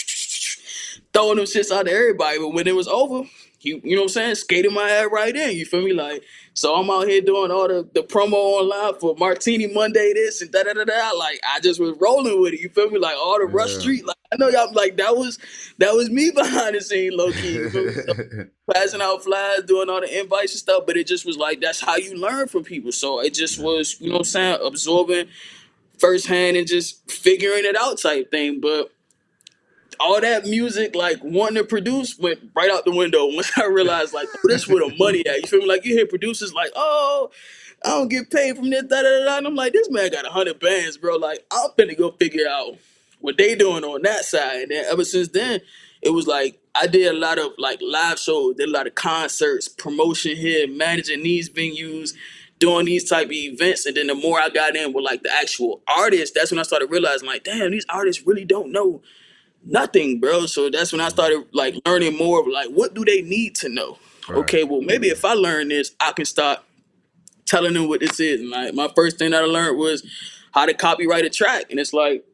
throwing them shits out to everybody. But when it was over, you know what I'm saying, skated my ass right in. You feel me? Like, so I'm out here doing all the promo online for Martini Monday, this and da da da da. Like, I just was rolling with it. You feel me? Like all the Rush Yeah. Street. Like, I know y'all like that was me behind the scene, low key. You feel me? So passing out flyers, doing all the invites and stuff, but it just was like that's how you learn from people. So it just Yeah. was, you know what I'm saying, absorbing firsthand and just figuring it out type thing. But all that music, like wanting to produce, went right out the window once I realized, like, oh, this where the money at. You feel me? Like you hear producers like, oh, I don't get paid from this, da da da. And I'm like, this man got 100 bands, bro. Like, I'm finna go figure out what they doing on that side. And then ever since then, it was like I did a lot of like live shows, did a lot of concerts, promotion here, managing these venues, doing these type of events. And then the more I got in with like the actual artists, that's when I started realizing, like, damn, these artists really don't know nothing, bro. So that's when I started like learning more of like what do they need to know. Right. Okay, well maybe if I learn this, I can start telling them what this is. And like my first thing that I learned was how to copyright a track, and it's like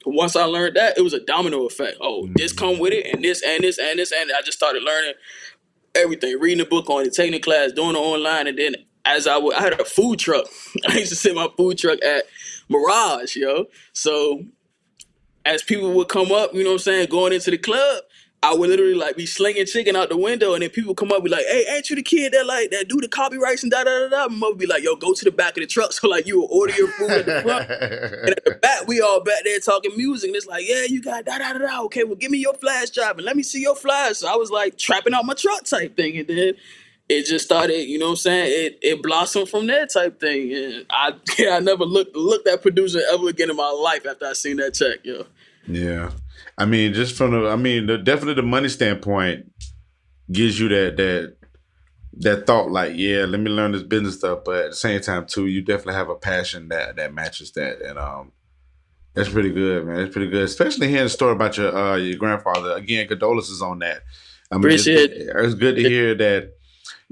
once I learned that, it was a domino effect. Oh, this come Hmm. with it, and this and this and this, and I just started learning everything, reading a book on it, taking a class, doing it online, and then I had a food truck. I used to sit my food truck at Mirage, yo. So as people would come up, you know what I'm saying, going into the club, I would literally like be slinging chicken out the window, and then people come up and be like, "Hey, ain't you the kid that like that do the copyrights and da da da da?" My mother be like, "Yo, go to the back of the truck." So like you will order your food at the front, and at the back we all back there talking music, and it's like, "Yeah, you got da da da da." Okay, well give me your flash drive and let me see your flash. So I was like trapping out my truck type thing, and then it just started, you know what I'm saying? It blossomed from there type thing, and I yeah, I never looked at producer ever again in my life after I seen that check, yo. Yeah. I mean, just from the, I mean, definitely the money standpoint gives you that thought, like, yeah, let me learn this business stuff. But at the same time, too, you definitely have a passion that matches that, and that's pretty good, man. That's pretty good, especially hearing a story about your grandfather. Again, condolences on that. I mean, Appreciate it's good to it. hear that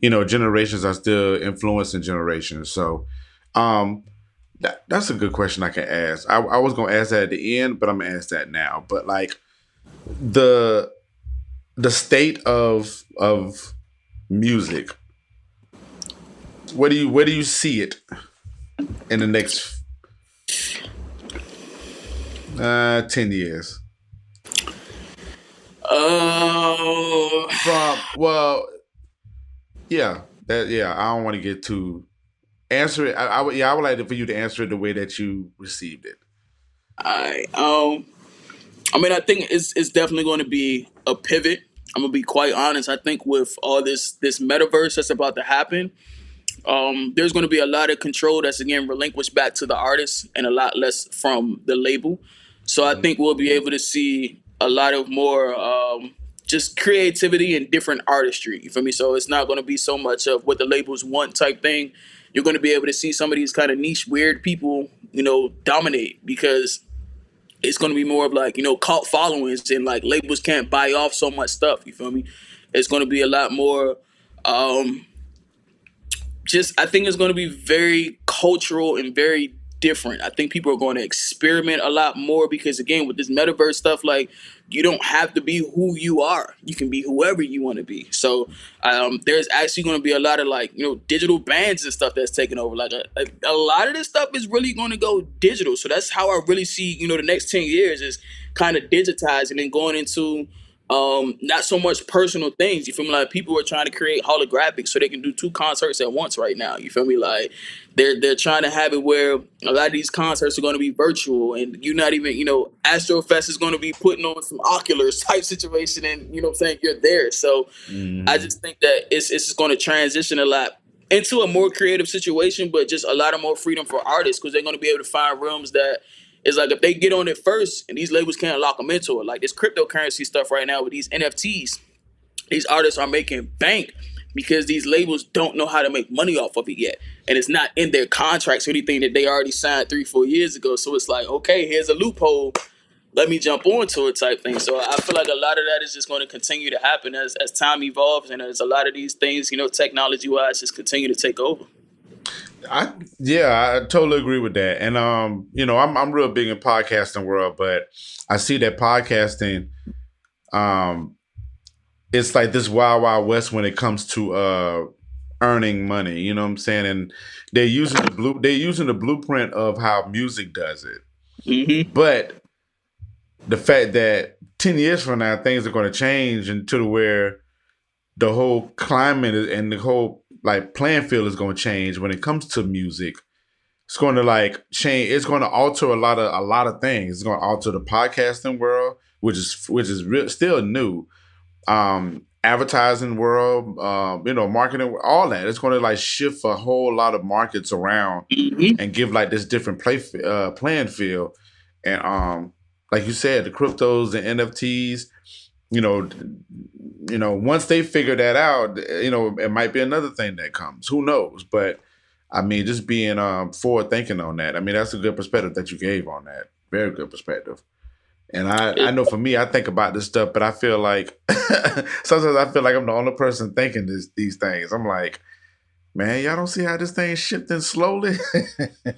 generations are still influencing generations. So, um, that's a good question I can ask. I was gonna ask that at the end, but I'm gonna ask that now. But like the the state of music, where do you see it in the next 10 years? Oh, From well, yeah, I don't want to get too answer it. I would like for you to answer it the way that you received it. I I mean, I think it's definitely going to be a pivot. I'm gonna be quite honest. I think with all this metaverse that's about to happen, there's going to be a lot of control that's again relinquished back to the artist and a lot less from the label. So I Mhm. think we'll be able to see a lot of more just creativity and different artistry. You feel me? So it's not going to be so much of what the labels want type thing. You're going to be able to see some of these kind of niche, weird people, dominate because it's going to be more of like cult followings and like labels can't buy off so much stuff. You feel me? It's going to be a lot more. Um, just I think it's going to be very cultural and very different. I think people are going to experiment a lot more because again, with this metaverse stuff, like you don't have to be who you are. You can be whoever you want to be. So there's actually going to be a lot of like digital bands and stuff that's taking over. Like a lot of this stuff is really going to go digital. So that's how I really see the next 10 years is kind of digitizing and going into not so much personal things. You feel me? Like people are trying to create holographics so they can do two concerts at once right now. You feel me? Like they're trying to have it where a lot of these concerts are going to be virtual and you're not even, Astrofest is going to be putting on some Oculus type situation and what I'm saying, you're there. So I Mm-hmm. just think that it's just going to transition a lot into a more creative situation, but just a lot of more freedom for artists because they're going to be able to find rooms that is like if they get on it first and these labels can't lock them into it. Like this cryptocurrency stuff right now with these NFTs, these artists are making bank because these labels don't know how to make money off of it yet. And it's not in their contracts or anything that they already signed 3-4 years ago. So it's like, okay, here's a loophole. Let me jump onto it type thing. So I feel like a lot of that is just going to continue to happen as time evolves and as a lot of these things, technology wise, just continue to take over. I totally agree with that. And I'm real big in podcasting world, but I see that podcasting it's like this wild wild west when it comes to earning money, you know what I'm saying? And they're using the blueprint of how music does it. Mm-hmm. But the fact that 10 years from now things are going to change into the where the whole climate and the whole like playing field is going to change when it comes to music. It's going to like change. It's going to alter a lot of things. It's going to alter the podcasting world, still new. Advertising world, marketing, all that. It's going to like shift a whole lot of markets around Mm-hmm. and give like this different playing field. And like you said, the cryptos, the NFTs, you know, once they figure that out, it might be another thing that comes. Who knows? But I mean, just being forward thinking on that. I mean, that's a good perspective that you gave on that. Very good perspective. And I know for me, I think about this stuff, but I feel like sometimes I feel like I'm the only person thinking these things. I'm like, man, y'all don't see how this thing's shifting slowly.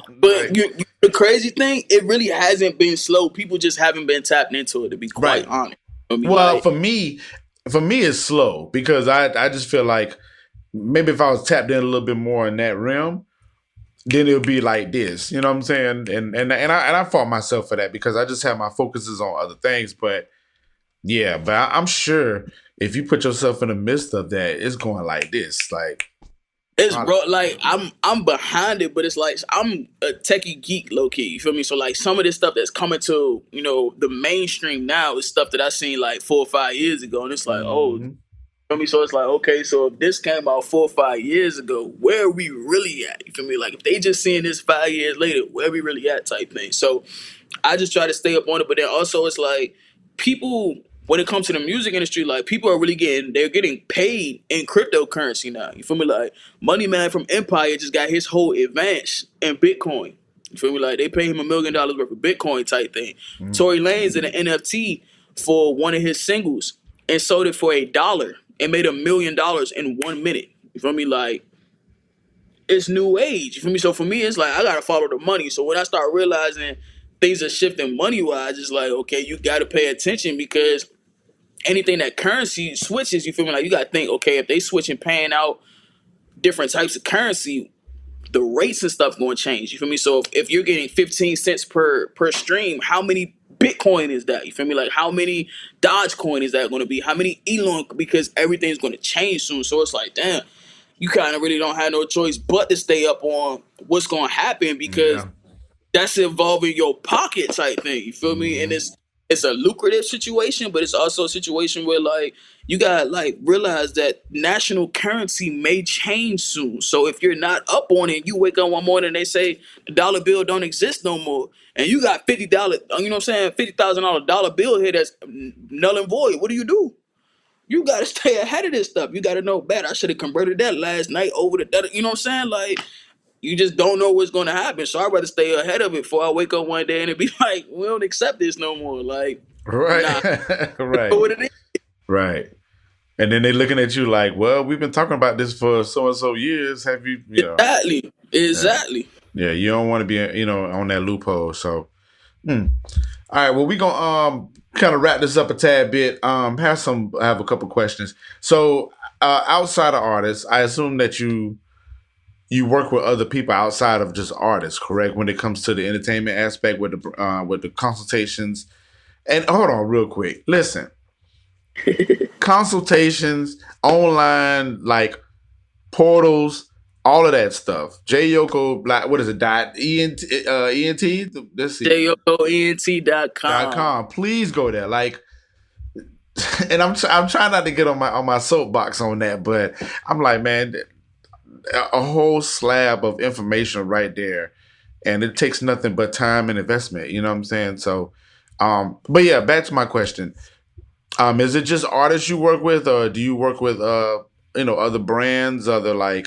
But Like, the crazy thing, it really hasn't been slow. People just haven't been tapped into it, to be quite right. honest. I mean, Well, like, for me, it's slow because I just feel like maybe if I was tapped in a little bit more in that realm, then it'll be like this. You know what I'm saying? And I fault myself for that because I just have my focuses on other things. But yeah, but I'm sure if you put yourself in the midst of that, it's going like this. Like, it's I- bro, like I'm behind it, but it's like I'm a techie geek, low key. You feel me? So like some of this stuff that's coming to the mainstream now is stuff that I seen like 4 or 5 years ago, and it's like, oh, Mhm. feel me? So it's like, okay, so if this came out 4 or 5 years ago, where are we really at? You feel me? Like if they just seeing this 5 years later, where are we really at type thing. So I just try to stay up on it. But then also it's like people when it comes to the music industry, like people are really getting paid in cryptocurrency now. You feel me? Like Money Man from Empire just got his whole advance in Bitcoin. You feel me? Like they pay him $1 million worth of Bitcoin type thing. Mhm. Tory Lanez in an NFT for one of his singles and sold it for $1 and made $1 million in 1 minute. You feel me? Like it's new age. You feel me? So for me, it's like I gotta follow the money. So when I start realizing things are shifting money wise, it's like okay, you gotta pay attention because anything that currency switches, you feel me? Like you gotta think, okay, if they switch and paying out different types of currency, the rates and stuff going to change. You feel me? So if you're getting 15 cents per stream, how many Bitcoin is that? You feel me? Like how many Dogecoin is that going to be? How many Elon? Because everything's going to change soon. So it's like, damn, you kind of really don't have no choice but to stay up on what's going to happen because Yeah. that's involving your pocket type thing. You feel me? And Mhm. it's a lucrative situation, but it's also a situation where like you gotta like realize that national currency may change soon. So if you're not up on it, you wake up one morning and they say the dollar bill don't exist no more, and you got $50, you know what I'm saying, $50,000 bill here that's null and void. What do? You gotta stay ahead of this stuff. You gotta know better. I should have converted that last night over to that. You know what I'm saying? Like you just don't know what's going to happen. So I'd rather stay ahead of it before I wake up one day and it be like, we don't accept this no more. Like, Right. nah, Right. what it is. Right. And then they're looking at you like, well, we've been talking about this for so and so years. Have you, Exactly. yeah. Exactly. Yeah, you don't want to be on that loophole. So, mm. All right. Well, we gonna kind of wrap this up a tad bit. I have a couple questions. So, outside of artists, I assume that you work with other people outside of just artists, correct? When it comes to the entertainment aspect with the consultations. And hold on, real quick. Listen, consultations online, like portals, all of that stuff. Jai Yoko, Black, what is it? ENT. Let's see. Dot JokoENT.com. com. Please go there. Like, and I'm trying not to get on my soapbox on that, but I'm like, man, a whole slab of information right there, and it takes nothing but time and investment. You know what I'm saying? So, but yeah, back to my question. Is it just artists you work with, or do you work with other brands, other like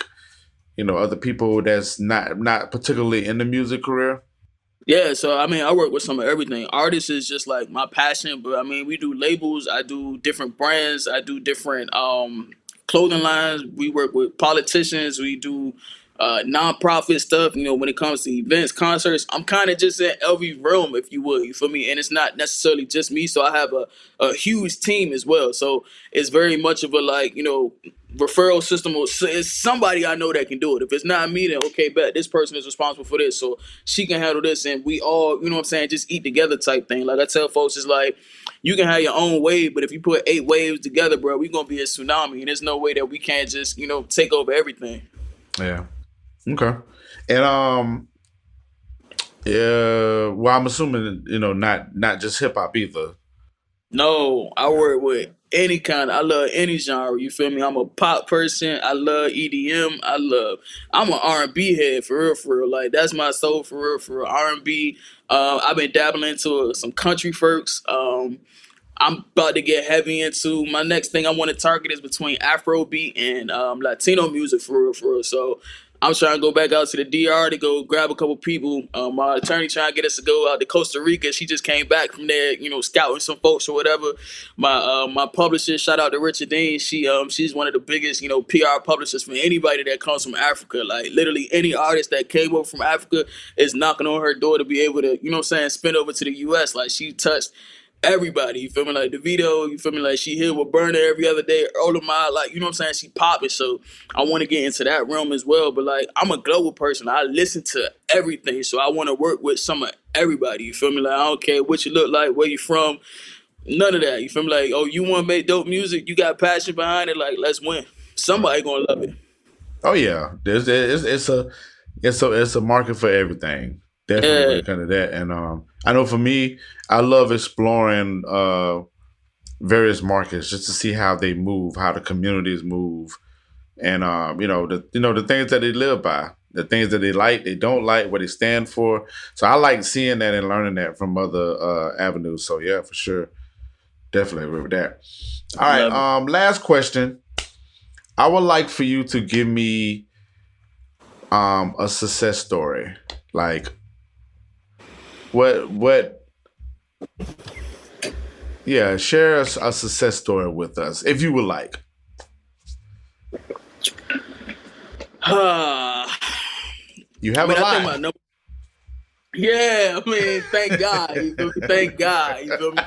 other people that's not particularly in the music career? Yeah, so I mean, I work with some of everything. Artists is just like my passion, but I mean, we do labels. I do different brands. I do different clothing lines. We work with politicians. We do nonprofit stuff. You know, when it comes to events, concerts, I'm kind of just in every realm, if you would. You feel me? And it's not necessarily just me. So I have a huge team as well. So it's very much of a like referral system. It's somebody I know that can do it. If it's not me, then okay, bet this person is responsible for this. So she can handle this, and we all, you know what I'm saying, just eat together type thing. Like I tell folks, it's like you can have your own wave, but if you put 8 waves together, bro, we gonna be a tsunami, and there's no way that we can't just take over everything. Yeah. Okay. And yeah. Well, I'm assuming not just hip hop either. No, I work with any kind. I love any genre. You feel me? I'm a pop person. I love EDM. I'm an R&B head for real, for real. Like that's my soul for real, for real. R&B. I've been dabbling into some country folks. I'm about to get heavy into my next thing I want to target is between Afrobeat and Latino music for real, for real. So I'm trying to go back out to the DR to go grab a couple people. My attorney trying to get us to go out to Costa Rica. She just came back from there, scouting some folks or whatever. My publisher, shout out to Richard Dean. She's one of the biggest PR publishers for anybody that comes from Africa. Like literally any artist that came over from Africa is knocking on her door to be able to spin over to the US. Like she touched everybody, you feel me? Like DeVito, you feel me? Like she here with Burner every other day. Olamide, like she popping. So I want to get into that realm as well. But like I'm a global person. I listen to everything. So I want to work with some of everybody. You feel me? Like I don't care what you look like, where you from, none of that. You feel me? Like, oh, you want to make dope music, you got passion behind it, like let's win. Somebody gonna love it. Oh yeah, it's a market for everything. Definitely when Yeah. it comes to that, and I know for me, I love exploring various markets just to see how they move, how the communities move, and the things that they live by, the things that they like, they don't like, what they stand for. So I like seeing that and learning that from other avenues. So yeah, for sure, definitely agree with that. All right, Love it. last question. I would like for you to give me a success story. Like what yeah, share a success story with us if you would like. I You have a mean, I think my lot. number. Yeah, I mean, thank God. You feel me? Thank God. You feel me?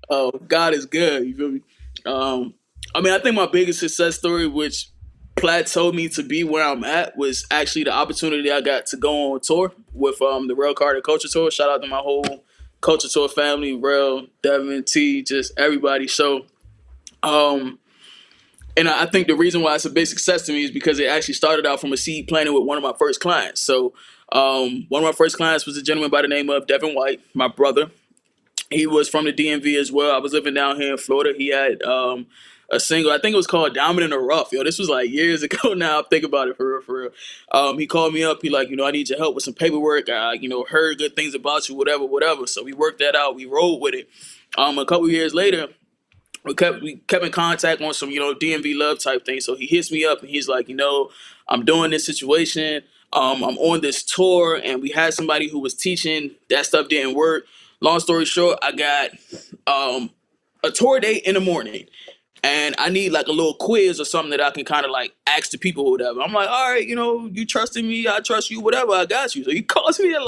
Oh, God is good. You feel me? Um, I mean, I think my biggest success story, which plateaued me to be where I'm at, was actually the opportunity I got to go on tour with the Rail Carter Culture Tour. Shout out to my whole Culture Tour family, Rail, Devin, T, just everybody. So, um, and I think the reason why it's a big success to me is because it actually started out from a seed planting with one of my first clients. So, one of my first clients was a gentleman by the name of Devin White, my brother. He was from the DMV as well. I was living down here in Florida. He had a single, I think it was called Diamond in the Rough. Yo, this was like years ago now. I'm thinking about it for real, for real. He called me up. He like, I need your help with some paperwork. I, heard good things about you, whatever, whatever. So we worked that out. We rolled with it. A couple years later, we kept in contact on some, DMV love type thing. So he hits me up and he's like, I'm doing this situation. I'm on this tour and we had somebody who was teaching. That stuff didn't work. Long story short, I got a tour date in the morning. and I need like a little quiz or something that I can kind of like ask the people or whatever. I'm like, all right, you trusted me, I trust you, whatever, I got you. So he calls me at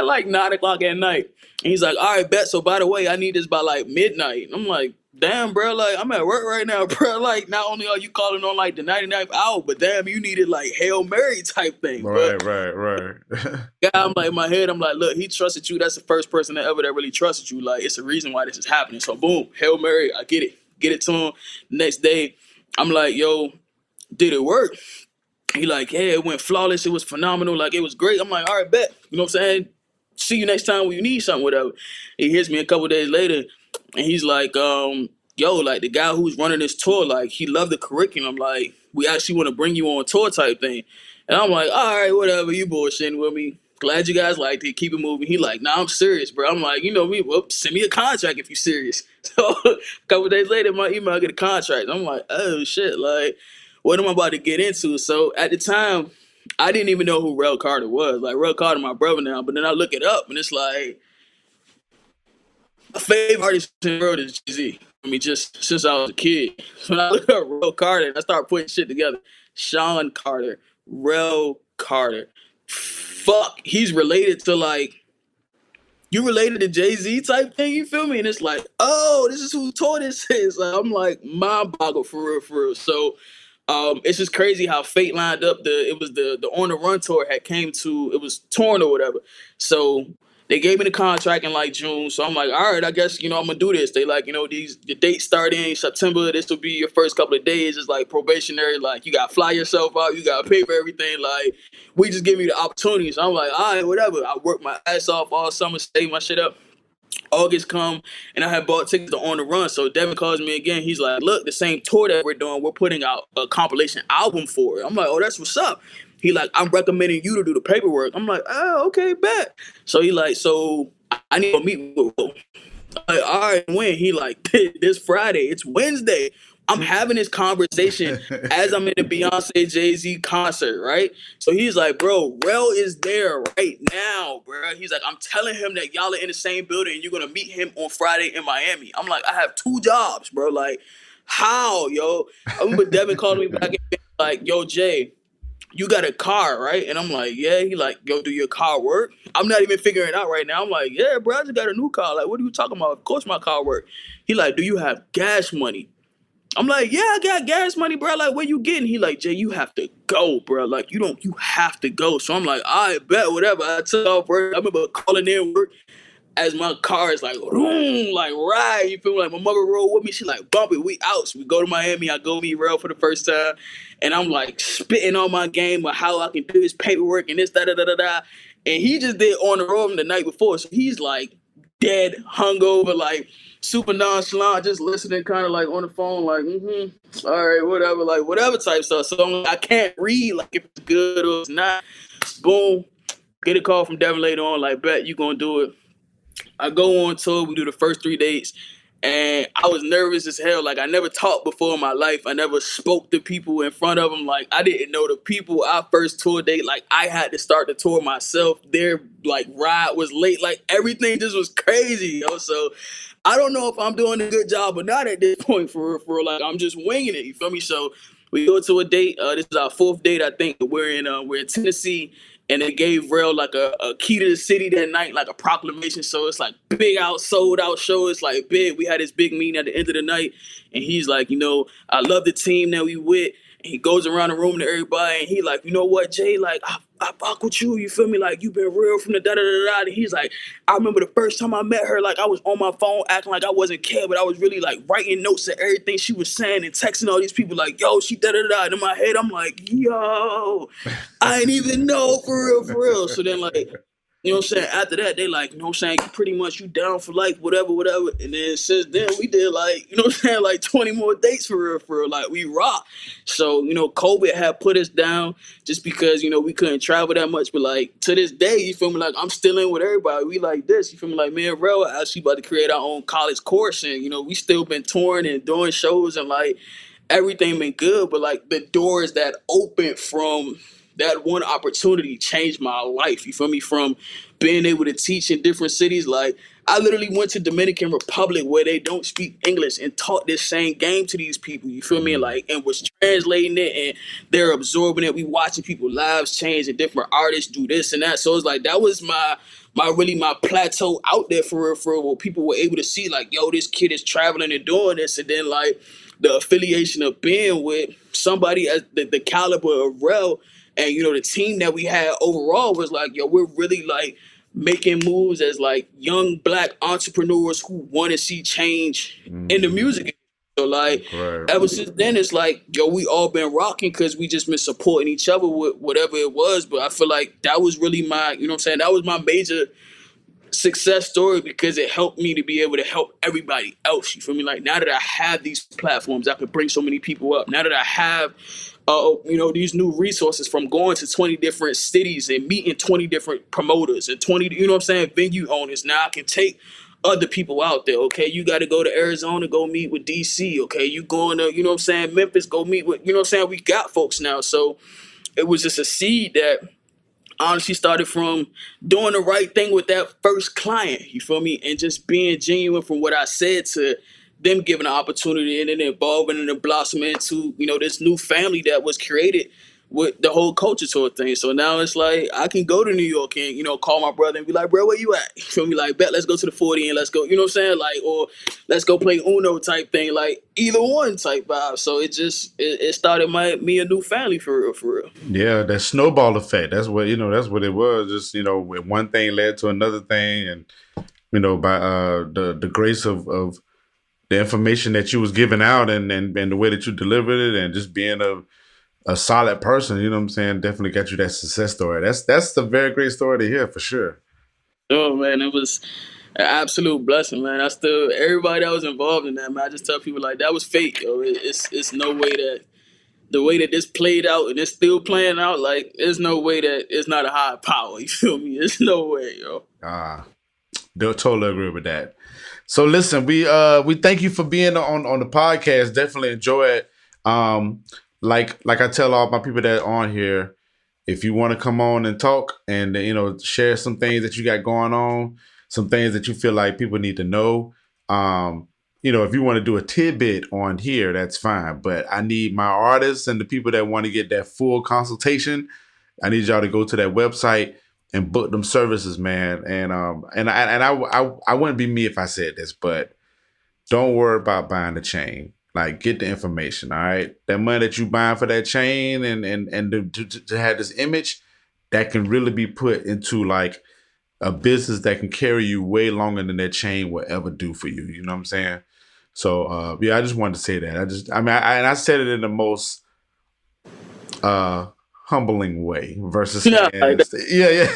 like 9 o'clock at night, and he's like, all right, bet. So by the way, I need this by like midnight. I'm like, damn, bro, like I'm at work right now, bro. Like not only are you calling on like the 99th hour, but damn, you needed like Hail Mary type thing. But Right, right, right. yeah, I'm like in my head, I'm like, look, he trusted you. That's the first person that really trusted you. Like it's a reason why this is happening. So boom, Hail Mary, I get it to him. Next day, I'm like, yo, did it work? He like, yeah, it went flawless. It was phenomenal. Like, it was great. I'm like, all right, bet. You know what I'm saying? See you next time when you need something, whatever. He hits me a couple days later, and he's like, yo, like, the guy who's running this tour, like, he loved the curriculum. Like, we actually want to bring you on tour type thing. And I'm like, all right, whatever. You bullshitting with me. Glad you guys liked it. Keep it moving. He like, nah, I'm serious, bro. I'm like, you know me. Well, send me a contract if you're serious. So a couple days later, my email I get a contract. I'm like, oh shit, like, what am I about to get into? So at the time, I didn't even know who Rel Carter was. Like Rel Carter, my brother now, but then I look it up and it's like my favorite artist in the world is Jay Z. I mean, just since I was a kid. So when I look up Rel Carter and I start putting shit together, Sean Carter, Rel Carter, fuck, he's related to like you related to Jay Z type thing. You feel me? And it's like, oh, this is who taught this is. Like, I'm like mind boggled for real, for real. So it's just crazy how fate lined up. It was the On the Run tour had came to it was torn or whatever. So they gave me the contract in like June. So I'm like, all right, I guess I'm gonna do this. They like the dates start in September. This will be your first couple of days. It's like probationary. Like you got to fly yourself out. You got to pay for everything. Like we just give me the opportunity. So I'm like, all right, whatever. I worked my ass off all summer, saved my shit up. August come and I had bought tickets to On the Run. So Devin calls me again. He's like, look, the same tour that we're doing, we're putting out a compilation album for it. I'm like, oh, that's what's up. He like, I'm recommending you to do the paperwork. I'm like, oh, okay, bet. So he like, so I need to meet with Will. Like, all right, when? He like, this Friday. It's Wednesday. I'm having this conversation as I'm in the Beyonce Jay-Z concert, right? So he's like, bro, Rel is there right now, bro. He's like, I'm telling him that y'all are in the same building and you're gonna meet him on Friday in Miami. I'm like, I have 2 jobs, bro. Like, how, yo? I remember Devin calling me back and like, yo, Jay, you got a car, right? And I'm like, yeah. He like, yo, do your car work? I'm not even figuring it out right now. I'm like, yeah, bro, I just got a new car. Like, what are you talking about? Of course my car work. He like, do you have gas money? I'm like, yeah, I got gas money, bro. Like, where you getting? He like, Jay, you have to go, bro. Like, you have to go. So I'm like, I bet, whatever. I took off work. I remember calling in work as my car is like, vroom, like, right. You feel me? Like, my mother rolled with me. She like, bump it. We out. So we go to Miami. I go meet Rel for the first time. And I'm like spitting on my game of how I can do this paperwork and this, da, da, da, da, da. And he just did On the Road the night before. So he's like dead, hungover, like, super nonchalant, just listening, kind of like on the phone, like, all right, whatever, like whatever type stuff. So I can't read like if it's good or it's not. Boom, get a call from Devin later on, like, bet you gonna do it. I go on tour, we do the first 3 dates, and I was nervous as hell. Like I never talked before in my life. I never spoke to people in front of them. Like I didn't know the people. Our first tour date, like I had to start the tour myself. Their like ride was late. Like everything just was crazy, yo. So I don't know if I'm doing a good job or not at this point for real. Like I'm just winging it. You feel me? So we go to a date. This is our 4th date, I think. We're in Tennessee, and they gave Rel like a key to the city that night, like a proclamation. So it's like big out, sold out show. It's like big. We had this big meeting at the end of the night, and he's like, I love the team that we with. And he goes around the room to everybody, and he like, you know what, Jay, like I fuck with you. You feel me? Like you've been real from the da da da da. And he's like, I remember the first time I met her, like I was on my phone acting like I wasn't care, but I was really like writing notes to everything she was saying and texting all these people like, yo, she da da da. And in my head, I'm like, yo, I ain't even know for real, for real. So then like, you know what I'm saying? After that, they like, you know what I'm saying? Pretty much you down for life, whatever, whatever. And then since then, we did like, you know what I'm saying? Like 20 more dates for real, for real. Like we rock. So, COVID had put us down just because, we couldn't travel that much. But like to this day, you feel me? Like I'm still in with everybody. We like this. You feel me? Like me and Rel are actually about to create our own college course. And, we still been touring and doing shows and like everything been good. But like the doors that opened from that one opportunity changed my life. You feel me? From being able to teach in different cities. Like I literally went to Dominican Republic where they don't speak English and taught this same game to these people. You feel me? Mm. Like and was translating it and they're absorbing it. We watching people lives change and different artists do this and that. So it's like that was my plateau out there for real, where people were able to see like, yo, this kid is traveling and doing this, and then like the affiliation of being with somebody as the caliber of Rel, and you know the team that we had overall was like, yo, we're really like making moves as like young black entrepreneurs who want to see change in the Mm. music. So like Right. ever since then, it's like yo, we all been rocking because we just been supporting each other with whatever it was. But I feel like that was really my, you know what I'm saying, that was my major success story because it helped me to be able to help everybody else. You feel me? Like now that I have these platforms, I could bring so many people up. Now that I have, you know, these new resources from going to 20 different cities and meeting 20 different promoters and 20, you know what I'm saying, venue owners. Now I can take other people out there. Okay, you got to go to Arizona, go meet with DC. Okay, you going to, you know what I'm saying, Memphis, go meet with, you know what I'm saying. We got folks now, so it was just a seed that honestly started from doing the right thing with that first client, you feel me? And just being genuine from what I said to them giving an opportunity and then evolving and then blossoming into, you know, this new family that was created with the whole culture tour thing. So now it's like I can go to New York and, you know, call my brother and be like, bro, where you at? You feel me? Like, bet, let's go to the 40 and let's go, you know what I'm saying? Like, or let's go play Uno type thing, like either one type vibe. So it just it started me a new family for real, for real. Yeah, that snowball effect. That's what that's what it was. Just when one thing led to another thing, and by the grace of the information that you was giving out and the way that you delivered it, and just being a solid person, you know what I'm saying, definitely got you that success story. That's a very great story to hear for sure. Oh man, it was an absolute blessing, man. I still everybody that was involved in that, man. I just tell people like that was fake, yo. It's no way that the way that this played out and it's still playing out, like there's no way that it's not a high power. You feel me? There's no way, yo. Ah, they'll totally agree with that. So listen, we thank you for being on the podcast. Definitely enjoy it. Like I tell all my people that are on here, if you want to come on and talk and share some things that you got going on, some things that you feel like people need to know. If you want to do a tidbit on here, that's fine. But I need my artists and the people that want to get that full consultation. I need y'all to go to that website and book them services, man. And I wouldn't be me if I said this, but don't worry about buying the chain. Like, get the information, all right? That money that you buying for that chain and to have this image, that can really be put into like a business that can carry you way longer than that chain will ever do for you. You know what I'm saying? So yeah, I just wanted to say that. I said it in the most humbling way versus Yeah, saying, like yeah.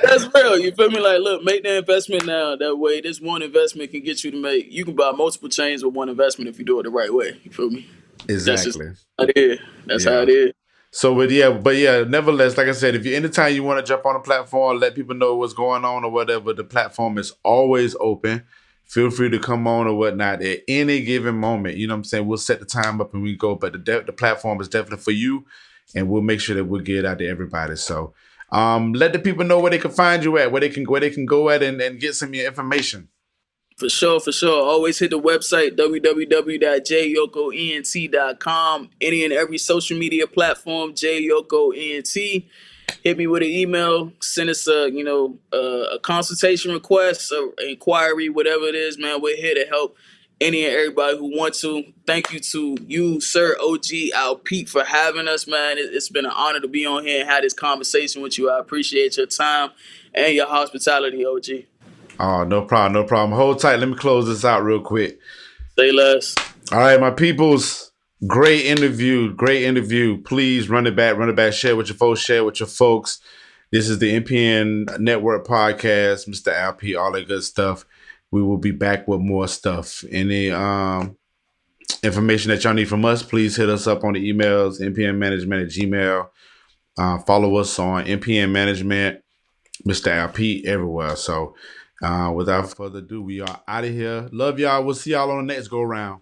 that's real. You feel me? Like, look, make the investment now. That way, this one investment can get you to make. You can buy multiple chains with one investment if you do it the right way. You feel me? That's just Exactly. how it is. That's how Yeah. it is. So, but yeah, nevertheless, like I said, if you anytime you want to jump on a platform, let people know what's going on or whatever, the platform is always open. Feel free to come on or whatnot at any given moment. You know what I'm saying? We'll set the time up and we go, but the platform is definitely for you, and we'll make sure that we'll get it out to everybody. So, let the people know where they can find you at, where they can go at and get some of your information. For sure, for sure. Always hit the website, www.jyokoent.com. Any and every social media platform, JYokoENT. Hit me with an email. Send us a consultation request, an inquiry, whatever it is, man. We're here to help any and everybody who wants to. Thank you to you, Sir OG Al Pete, for having us, man. It's been an honor to be on here and have this conversation with you. I appreciate your time and your hospitality, OG. Oh, no problem, no problem. Hold tight. Let me close this out real quick. Say less. All right, my peoples. Great interview. Great interview. Please run it back. Run it back. Share with your folks. Share with your folks. This is the MPN Network Podcast. Mr. LP, all that good stuff. We will be back with more stuff. Any information that y'all need from us, please hit us up on the emails, mpnmanagement@gmail. Follow us on MPN Management, Mr. LP, everywhere. So without further ado, we are out of here. Love y'all. We'll see y'all on the next go round.